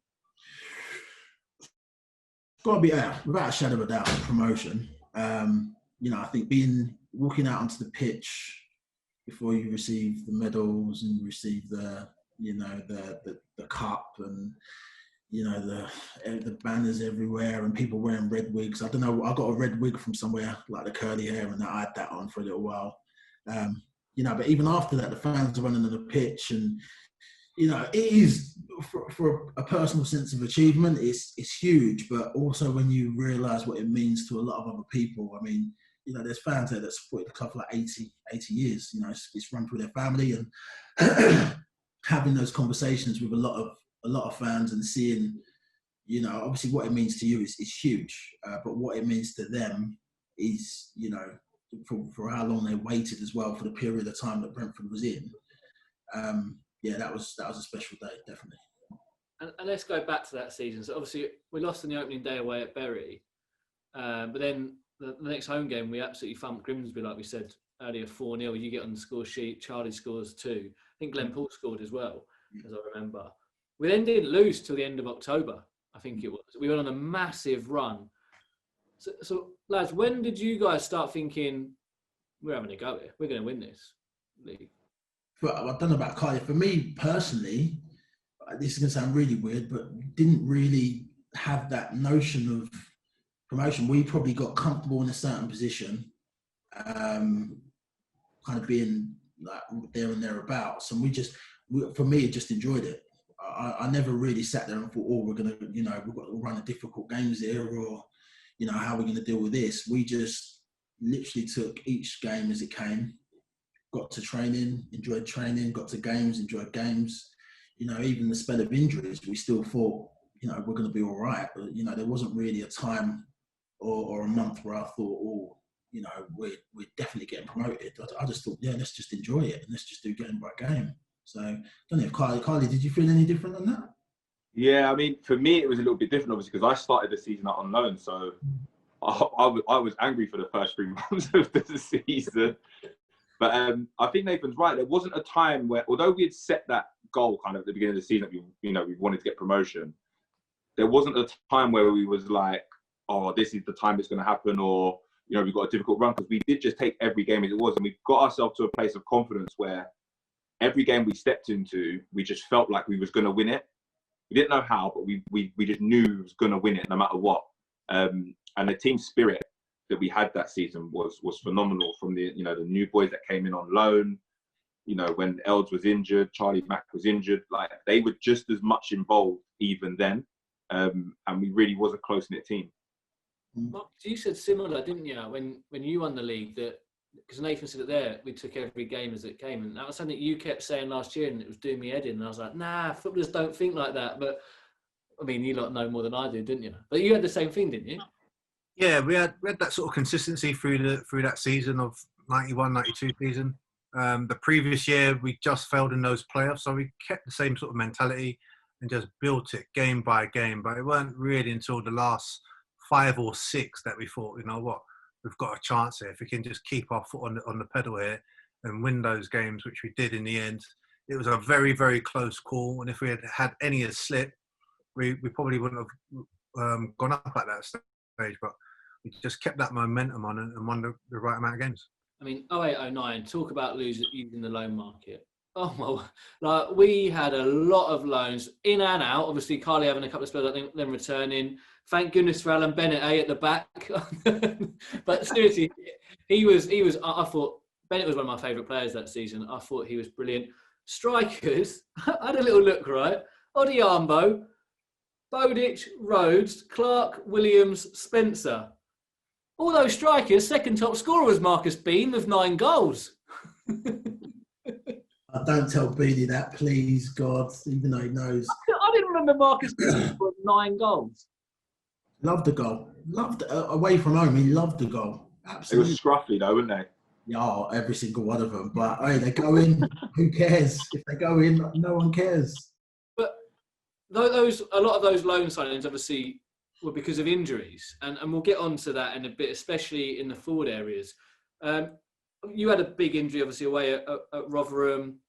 got to be without a shadow of a doubt, promotion. I think walking out onto the pitch before you receive the medals and receive the cup, and the banners everywhere, and people wearing red wigs. I don't know, I got a red wig from somewhere, like the curly hair, and I had that on for a little while. But even after that, the fans are running on the pitch, and it is for a personal sense of achievement, it's huge. But also when you realise what it means to a lot of other people. I mean, there's fans there that supported the club for like 80 years. It's run through their family, and having those conversations with a lot of fans and seeing, obviously what it means to you is huge, but what it means to them is, for how long they waited as well, for the period of time that Brentford was in. That was a special day, definitely. And let's go back to that season. So obviously we lost on the opening day away at Bury, but then the next home game we absolutely thumped Grimsby, like we said earlier, 4-0. You get on the score sheet, Charlie scores 2. I think Glenn Paul scored as well, as I remember. We then didn't lose till the end of October, I think it was. We went on a massive run. So lads, when did you guys start thinking, we're having a go here, we're going to win this league? But I don't know about Karleigh. For me personally, this is going to sound really weird, but didn't really have that notion of promotion. We probably got comfortable in a certain position, kind of being like there and thereabouts, and for me, I just enjoyed it. I never really sat there and thought, oh, we're going to, we've got to run a difficult games here, or, how we're going to deal with this. We just literally took each game as it came, got to training, enjoyed training, got to games, enjoyed games. Even the spell of injuries, we still thought, we're going to be all right. But, there wasn't really a time or a month where I thought, oh, we're definitely getting promoted. I just thought, yeah, let's just enjoy it and let's just do game by game. So, I don't know if Karleigh, did you feel any different than that? Yeah, I mean, for me, it was a little bit different, obviously, because I started the season out on loan. So I was angry for the first 3 months of the season. But I think Nathan's right. There wasn't a time where, although we had set that goal kind of at the beginning of the season, that we wanted to get promotion, there wasn't a time where we was like, oh, this is the time it's going to happen, or, we've got a difficult run, because we did just take every game as it was. And we got ourselves to a place of confidence where every game we stepped into, we just felt like we was going to win it. We didn't know how, but we just knew we was going to win it no matter what. And the team spirit that we had that season was phenomenal, from the the new boys that came in on loan. When Elds was injured, Charlie Mack was injured, like they were just as much involved even then. And we really was a close-knit team. Mark, you said similar, didn't you, when you won the league, that because Nathan said it there, we took every game as it came, and that was something you kept saying last year, and it was doing me head in. And I was like, nah, footballers don't think like that. But I mean, you lot know more than I do, didn't you? But you had the same thing, didn't you? Yeah, we had that sort of consistency through that season of 91, 92 season. The previous year, we just failed in those playoffs, so we kept the same sort of mentality and just built it game by game. But it weren't really until the last 5 or 6 that we thought, we've got a chance here. If we can just keep our foot on the pedal here and win those games, which we did in the end. It was a very, very close call. And if we had any slip, we probably wouldn't have gone up at that stage. But we just kept that momentum on and won the right amount of games. I mean, 08-09, talk about using the loan market. Oh, well, we had a lot of loans in and out. Obviously, Karleigh having a couple of spells, I think, then returning. Thank goodness for Alan Bennett, at the back. But seriously, he was. I thought Bennett was one of my favourite players that season. I thought he was brilliant. Strikers, I had a little look, right? Odiambo, Bowditch, Rhodes, Clark, Williams, Spencer. All those strikers, second top scorer was Marcus Bean with 9 goals. Don't tell Beanie that, please, God, even though he knows. I didn't remember Marcus Bean with 9 goals. Loved the goal. Loved away from home. He loved the goal. Absolutely. It was scruffy though, wasn't they? Yeah, every single one of them. But hey, they go in. Who cares? If they go in, no one cares. But a lot of those loan signings obviously were because of injuries, and we'll get onto that in a bit, especially in the forward areas. You had a big injury, obviously, away at Rotherham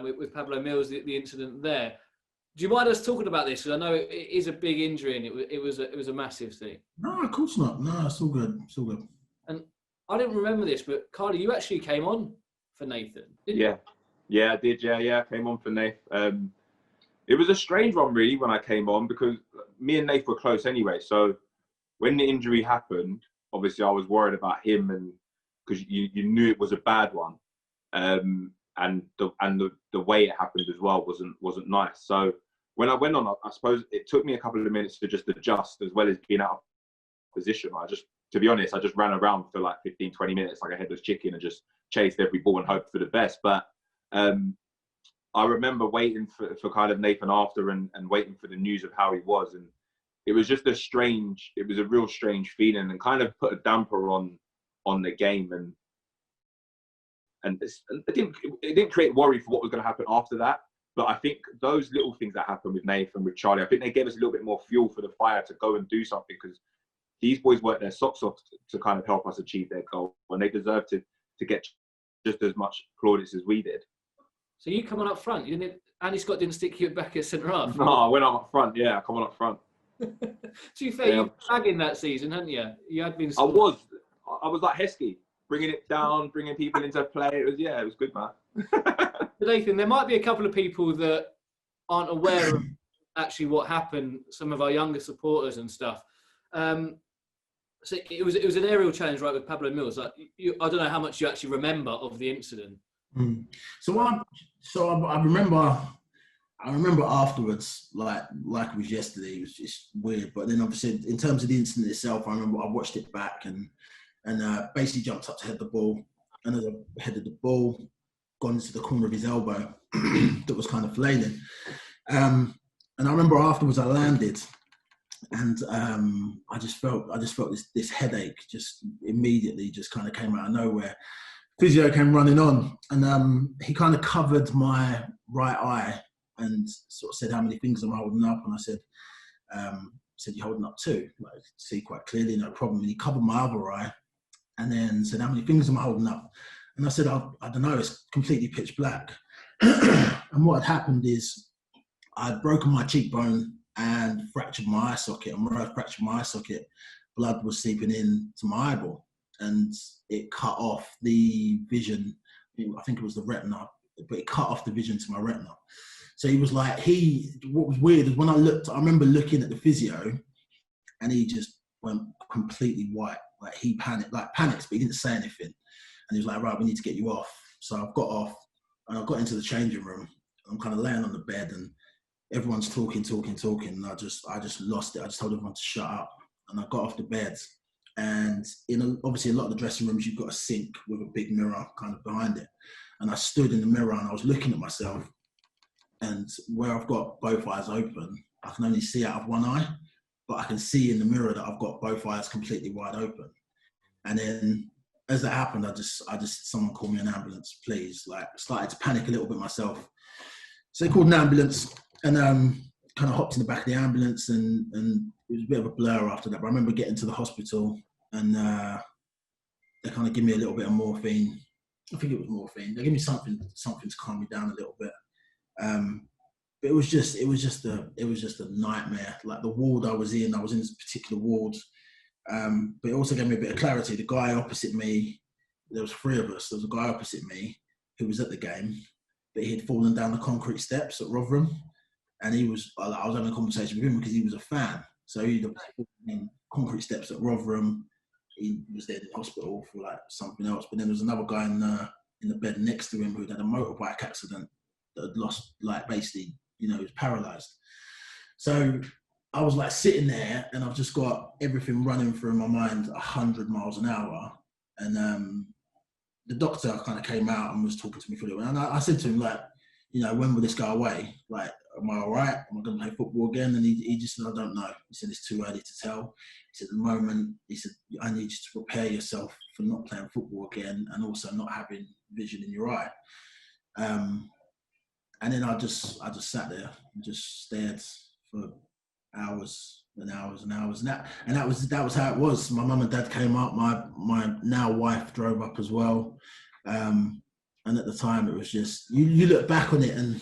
with Pablo Mills, the incident there. Do you mind us talking about this? Because I know it is a big injury, and it was a massive thing. No, of course not. No, it's all good. It's all good. And I didn't remember this, but Karleigh, you actually came on for Nathan, didn't you? Yeah, I did. Yeah, I came on for Nath. It was a strange one, really, when I came on, because me and Nath were close anyway. So when the injury happened, obviously I was worried about him, and because you knew it was a bad one, and the way it happened as well wasn't nice. So when I went on, I suppose it took me a couple of minutes to just adjust, as well as being out of position. To be honest, I just ran around for like 15, 20 minutes like a headless chicken and just chased every ball and hoped for the best. But I remember waiting for kind of Nathan after and waiting for the news of how he was. And it was just a real strange feeling, and kind of put a damper on the game. And it didn't create worry for what was going to happen after that. But I think those little things that happened with Nathan, with Charlie, I think they gave us a little bit more fuel for the fire to go and do something, because these boys worked their socks off to kind of help us achieve their goal, and they deserved to get just as much plaudits as we did. So you come on up front. Andy Scott didn't stick you back at centre half. No, I went up front. Yeah, I come on up front. To be fair, you were bagging that season, hadn't you? You had been. I was like Heskey, bringing it down, bringing people into play. It was good, man. Nathan, there might be a couple of people that aren't aware of actually what happened. Some of our younger supporters and stuff. So it was an aerial challenge, right, with Pablo Mills. Like I don't know how much you actually remember of the incident. So So I remember afterwards, like it was yesterday. It was just weird. But then obviously, in terms of the incident itself, I remember I watched it back and basically jumped up to head the ball, and as I headed the ball, gone into the corner of his elbow that was kind of flailing. And I remember afterwards I landed, and I just felt this headache just immediately just kind of came out of nowhere. Physio came running on, and he kind of covered my right eye and sort of said, "How many fingers am I holding up?" And I said, "You're holding up two." Like, I could see quite clearly, no problem. And he covered my other eye, and then said, "How many fingers am I holding up?" And I said, I don't know, it's completely pitch black. And what had happened is I'd broken my cheekbone and fractured my eye socket. And where I fractured my eye socket, blood was seeping into my eyeball, and it cut off the vision. I think it was the retina, but it cut off the vision to my retina. So he was like, what was weird is when I remember looking at the physio, and he just went completely white. Like he panicked, but he didn't say anything. And he was like, "Right, we need to get you off." So I've got off, and I got into the changing room. I'm kind of laying on the bed, and everyone's talking. And I just lost it. I just told everyone to shut up. And I got off the bed. And obviously a lot of the dressing rooms, you've got a sink with a big mirror kind of behind it. And I stood in the mirror and I was looking at myself. And where I've got both eyes open, I can only see out of one eye, but I can see in the mirror that I've got both eyes completely wide open. And then as that happened, I just someone called me an ambulance, please. Like, started to panic a little bit myself. So they called an ambulance, and kind of hopped in the back of the ambulance, and it was a bit of a blur after that. But I remember getting to the hospital, and they kind of give me a little bit of morphine. I think it was morphine. They gave me something to calm me down a little bit. But it was just a nightmare. Like the ward I was in this particular ward. But it also gave me a bit of clarity. The guy opposite me, there was three of us. There was a guy opposite me who was at the game, but he had fallen down the concrete steps at Rotherham, and I was having a conversation with him because he was a fan. So he'd fallen in concrete steps at Rotherham. He was there in hospital for like something else. But then there was another guy in the bed next to him who had a motorbike accident that had lost, like, basically, he was paralysed. So I was like sitting there, and I've just got everything running through my mind 100 miles an hour. And the doctor kind of came out and was talking to me for a little while. And I said to him, like, when will this go away? Like, am I all right? Am I going to play football again? And he just said, I don't know. He said, it's too early to tell. He said, at the moment, he said, I need you to prepare yourself for not playing football again, and also not having vision in your eye. And then I just sat there and just stared for hours and hours and hours. And that was how it was. My mum and dad came up. My now wife drove up as well. And at the time, it was just, you look back on it, and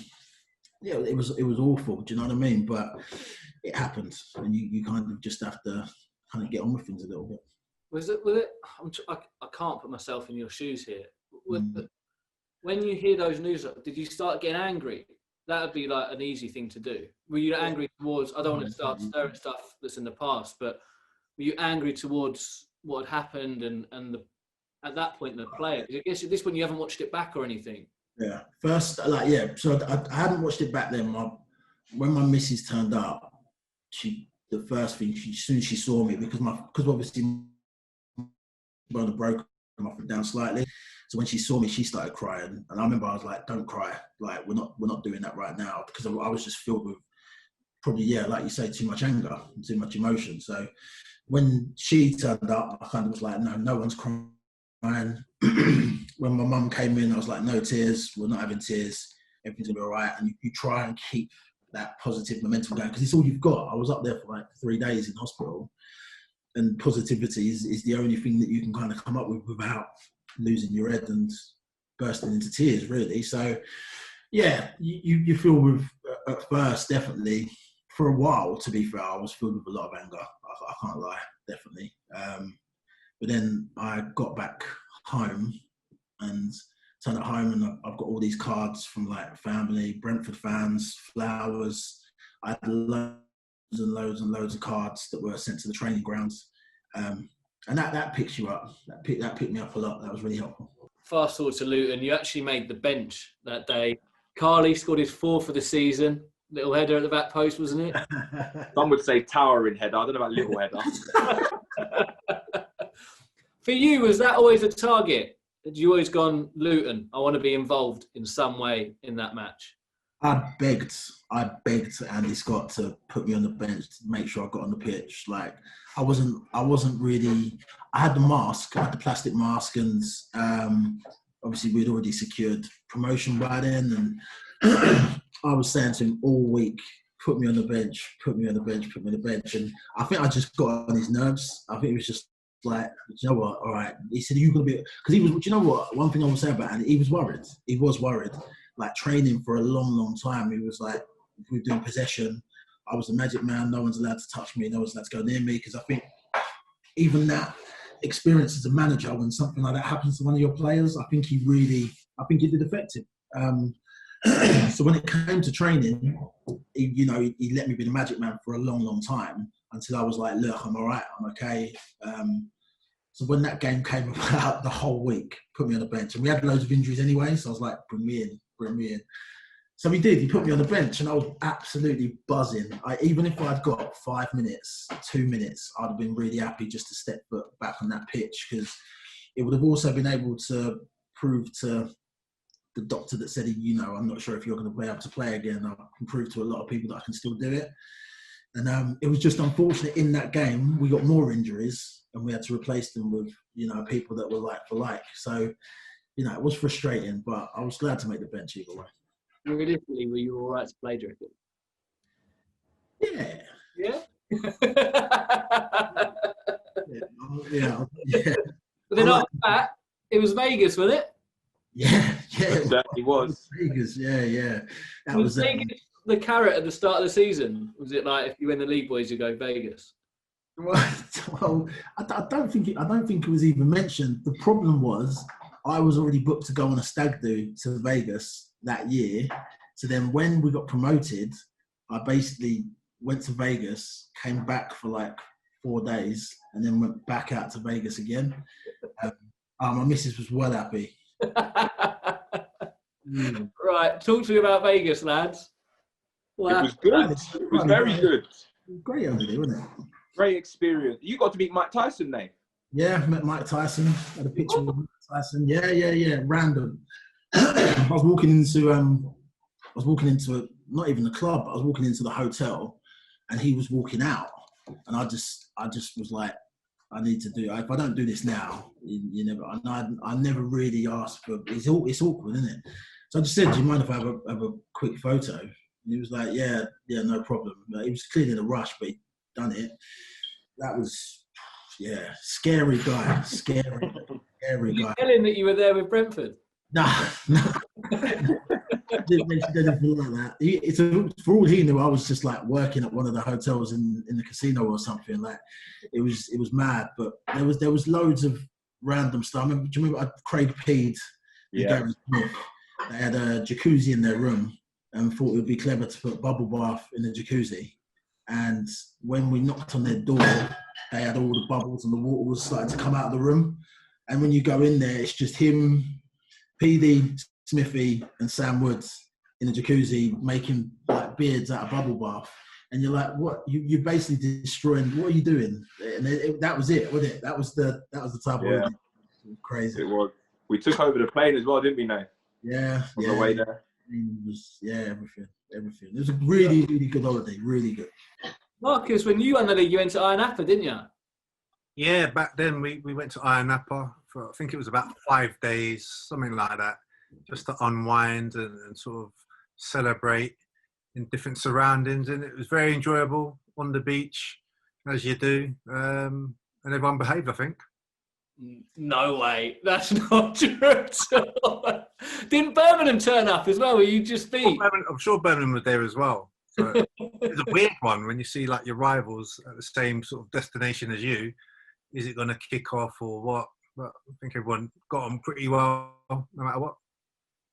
yeah, it was awful. Do you know what I mean? But it happened, and you kind of just have to kind of get on with things a little bit. Was it? I can't put myself in your shoes here. When you hear those news, did you start getting angry? That would be like an easy thing to do. Were you angry towards, I don't want to start stirring stuff that's in the past, but were you angry towards what had happened and at that point the player? I guess at this point you haven't watched it back or anything. Yeah. First, so I hadn't watched it back then. When my missus turned up, the first thing, as soon as she saw me, because obviously my bone broke my foot down slightly. So when she saw me, she started crying. And I remember I was like, don't cry. Like, we're not doing that right now. Because I was just filled with probably, like you say, too much anger, too much emotion. So when she turned up, I kind of was like, no one's crying. When my mum came in, I was like, no tears. We're not having tears. Everything's gonna be all right. And you try and keep that positive momentum going, because it's all you've got. I was up there for like 3 days in hospital. And positivity is the only thing that you can kind of come up with without losing your head and bursting into tears, really. So, yeah, you feel with, at first, definitely, for a while, to be fair, I was filled with a lot of anger. I can't lie, definitely. But then I got back home and turned at home, and I've got all these cards from like family, Brentford fans, flowers. I had loads and loads and loads of cards that were sent to the training grounds. And that picks you up. That picked me up a lot. That was really helpful. Fast forward to Luton, you actually made the bench that day. Karleigh scored his 4th of the season. Little header at the back post, wasn't it? Some would say towering header. I don't know about little header. For you, was that always a target? Had you always gone, Luton, I want to be involved in some way in that match? I begged Andy Scott to put me on the bench to make sure I got on the pitch. Like I wasn't really. I had the mask, I had the plastic mask, and obviously we'd already secured promotion by then. And I was saying to him all week, put me on the bench, put me on the bench, put me on the bench. And I think I just got on his nerves. I think it was just like, you know what? All right. He said, "You're gonna be," because he was. Do you know what? One thing I will say about Andy, he was worried. He was worried. Like training for a long time, he was like, we were doing possession. I was the magic man. No one's allowed to touch me. No one's allowed to go near me. Because I think even that experience as a manager, when something like that happens to one of your players, I think it did affect him. So when it came to training, he let me be the magic man for a long time until I was like, look, I'm all right. I'm okay. So when that game came about, the whole week, put me on the bench. And we had loads of injuries anyway, so I was like, bring me in. So he did. He put me on the bench, and I was absolutely buzzing. Even if I'd got 5 minutes, 2 minutes, I'd have been really happy just to step back on that pitch, because it would have also been able to prove to the doctor that said, I'm not sure if you're going to be able to play again. I can prove to a lot of people that I can still do it. And it was just unfortunate in that game, we got more injuries and we had to replace them with, people that were like for like. So, it was frustrating, but I was glad to make the bench either way. Realistically, were you all right to play, do you reckon? Yeah. Yeah? Yeah. But then after that, it was Vegas, wasn't it? Yeah. It was. Vegas, yeah. That was was Vegas the carrot at the start of the season? Was it like, if you win the league, boys, you go Vegas? Well, I don't think it was even mentioned. The problem was I was already booked to go on a stag do to Vegas that year. So then when we got promoted, I basically went to Vegas, came back for like 4 days, and then went back out to Vegas again. My missus was well happy. Right, talk to me about Vegas, lads. It was good. It was very good. Great over there, wasn't it? Great experience. You got to meet Mike Tyson, Nath. Yeah, met Mike Tyson. Had a picture with Mike Tyson. Yeah. Random. I was walking into not even the club. I was walking into the hotel, and he was walking out, and I just was like, I need to do. If I don't do this now, you never. I never really asked for. It's awkward, isn't it? So I just said, do you mind if I have a quick photo? And he was like, yeah, no problem. He was clearly in a rush, but he'd done it. That was, scary guy. Scary guy. Telling that you were there with Brentford? No. Didn't mention anything like that. For all he knew, I was just like working at one of the hotels in the casino or something. Like it was mad. But there was loads of random stuff. Do you remember Craig Peed and Gary Smith? They had a jacuzzi in their room and thought it would be clever to put a bubble bath in the jacuzzi. And when we knocked on their door, they had all the bubbles and the water was starting to come out of the room. And when you go in there, it's just him, PD, Smithy, and Sam Woods in the jacuzzi making like beards out of bubble bath. And you're like, what? You're basically destroying. What are you doing? And that was it, wasn't it? That was the type of crazy. It was. We took over the plane as well, didn't we, Nath? Yeah. On the way there. Everything. It was a really good holiday. Really good. Marcus, when you won the league, you went to Iron Apple, didn't you? Yeah, back then we went to Iron Apple for, I think it was about 5 days, something like that, just to unwind and sort of celebrate in different surroundings. And it was very enjoyable on the beach, as you do. And everyone behaved, I think. No way. That's not true at all. Didn't Birmingham turn up as well? Were you just beat? I'm sure Birmingham was there as well. So it's a weird one when you see like your rivals at the same sort of destination as you. Is it going to kick off or what? But I think everyone got on pretty well, no matter what.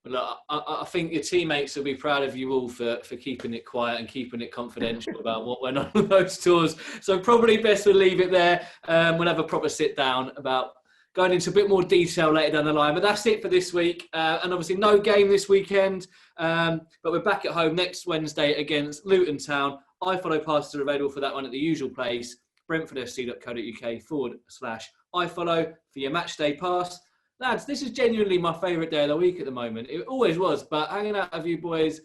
Look, I think your teammates will be proud of you all for keeping it quiet and keeping it confidential about what went on those tours. So probably best we'll leave it there. We'll have a proper sit down about going into a bit more detail later down the line. But that's it for this week. And obviously no game this weekend. But we're back at home next Wednesday against Luton Town. iFollow passes are available for that one at the usual place, brentfordfc.co.uk/iFollow for your match day pass. Lads, this is genuinely my favourite day of the week at the moment. It always was, but hanging out with you boys,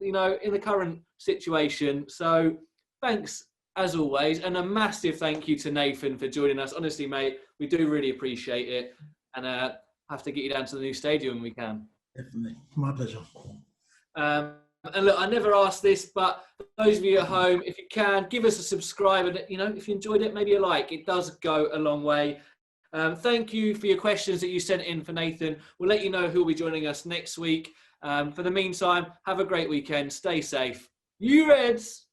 you know, in the current situation. So thanks as always, and a massive thank you to Nathan for joining us. Honestly, mate, we do really appreciate it, and have to get you down to the new stadium when we can. Definitely, my pleasure. And look, I never asked this, but those of you at home, if you can, give us a subscribe, and you know, if you enjoyed it, maybe a like. It does go a long way. Thank you for your questions that you sent in for Nathan. We'll let you know who will be joining us next week. For the meantime, have a great weekend. Stay safe. You Reds!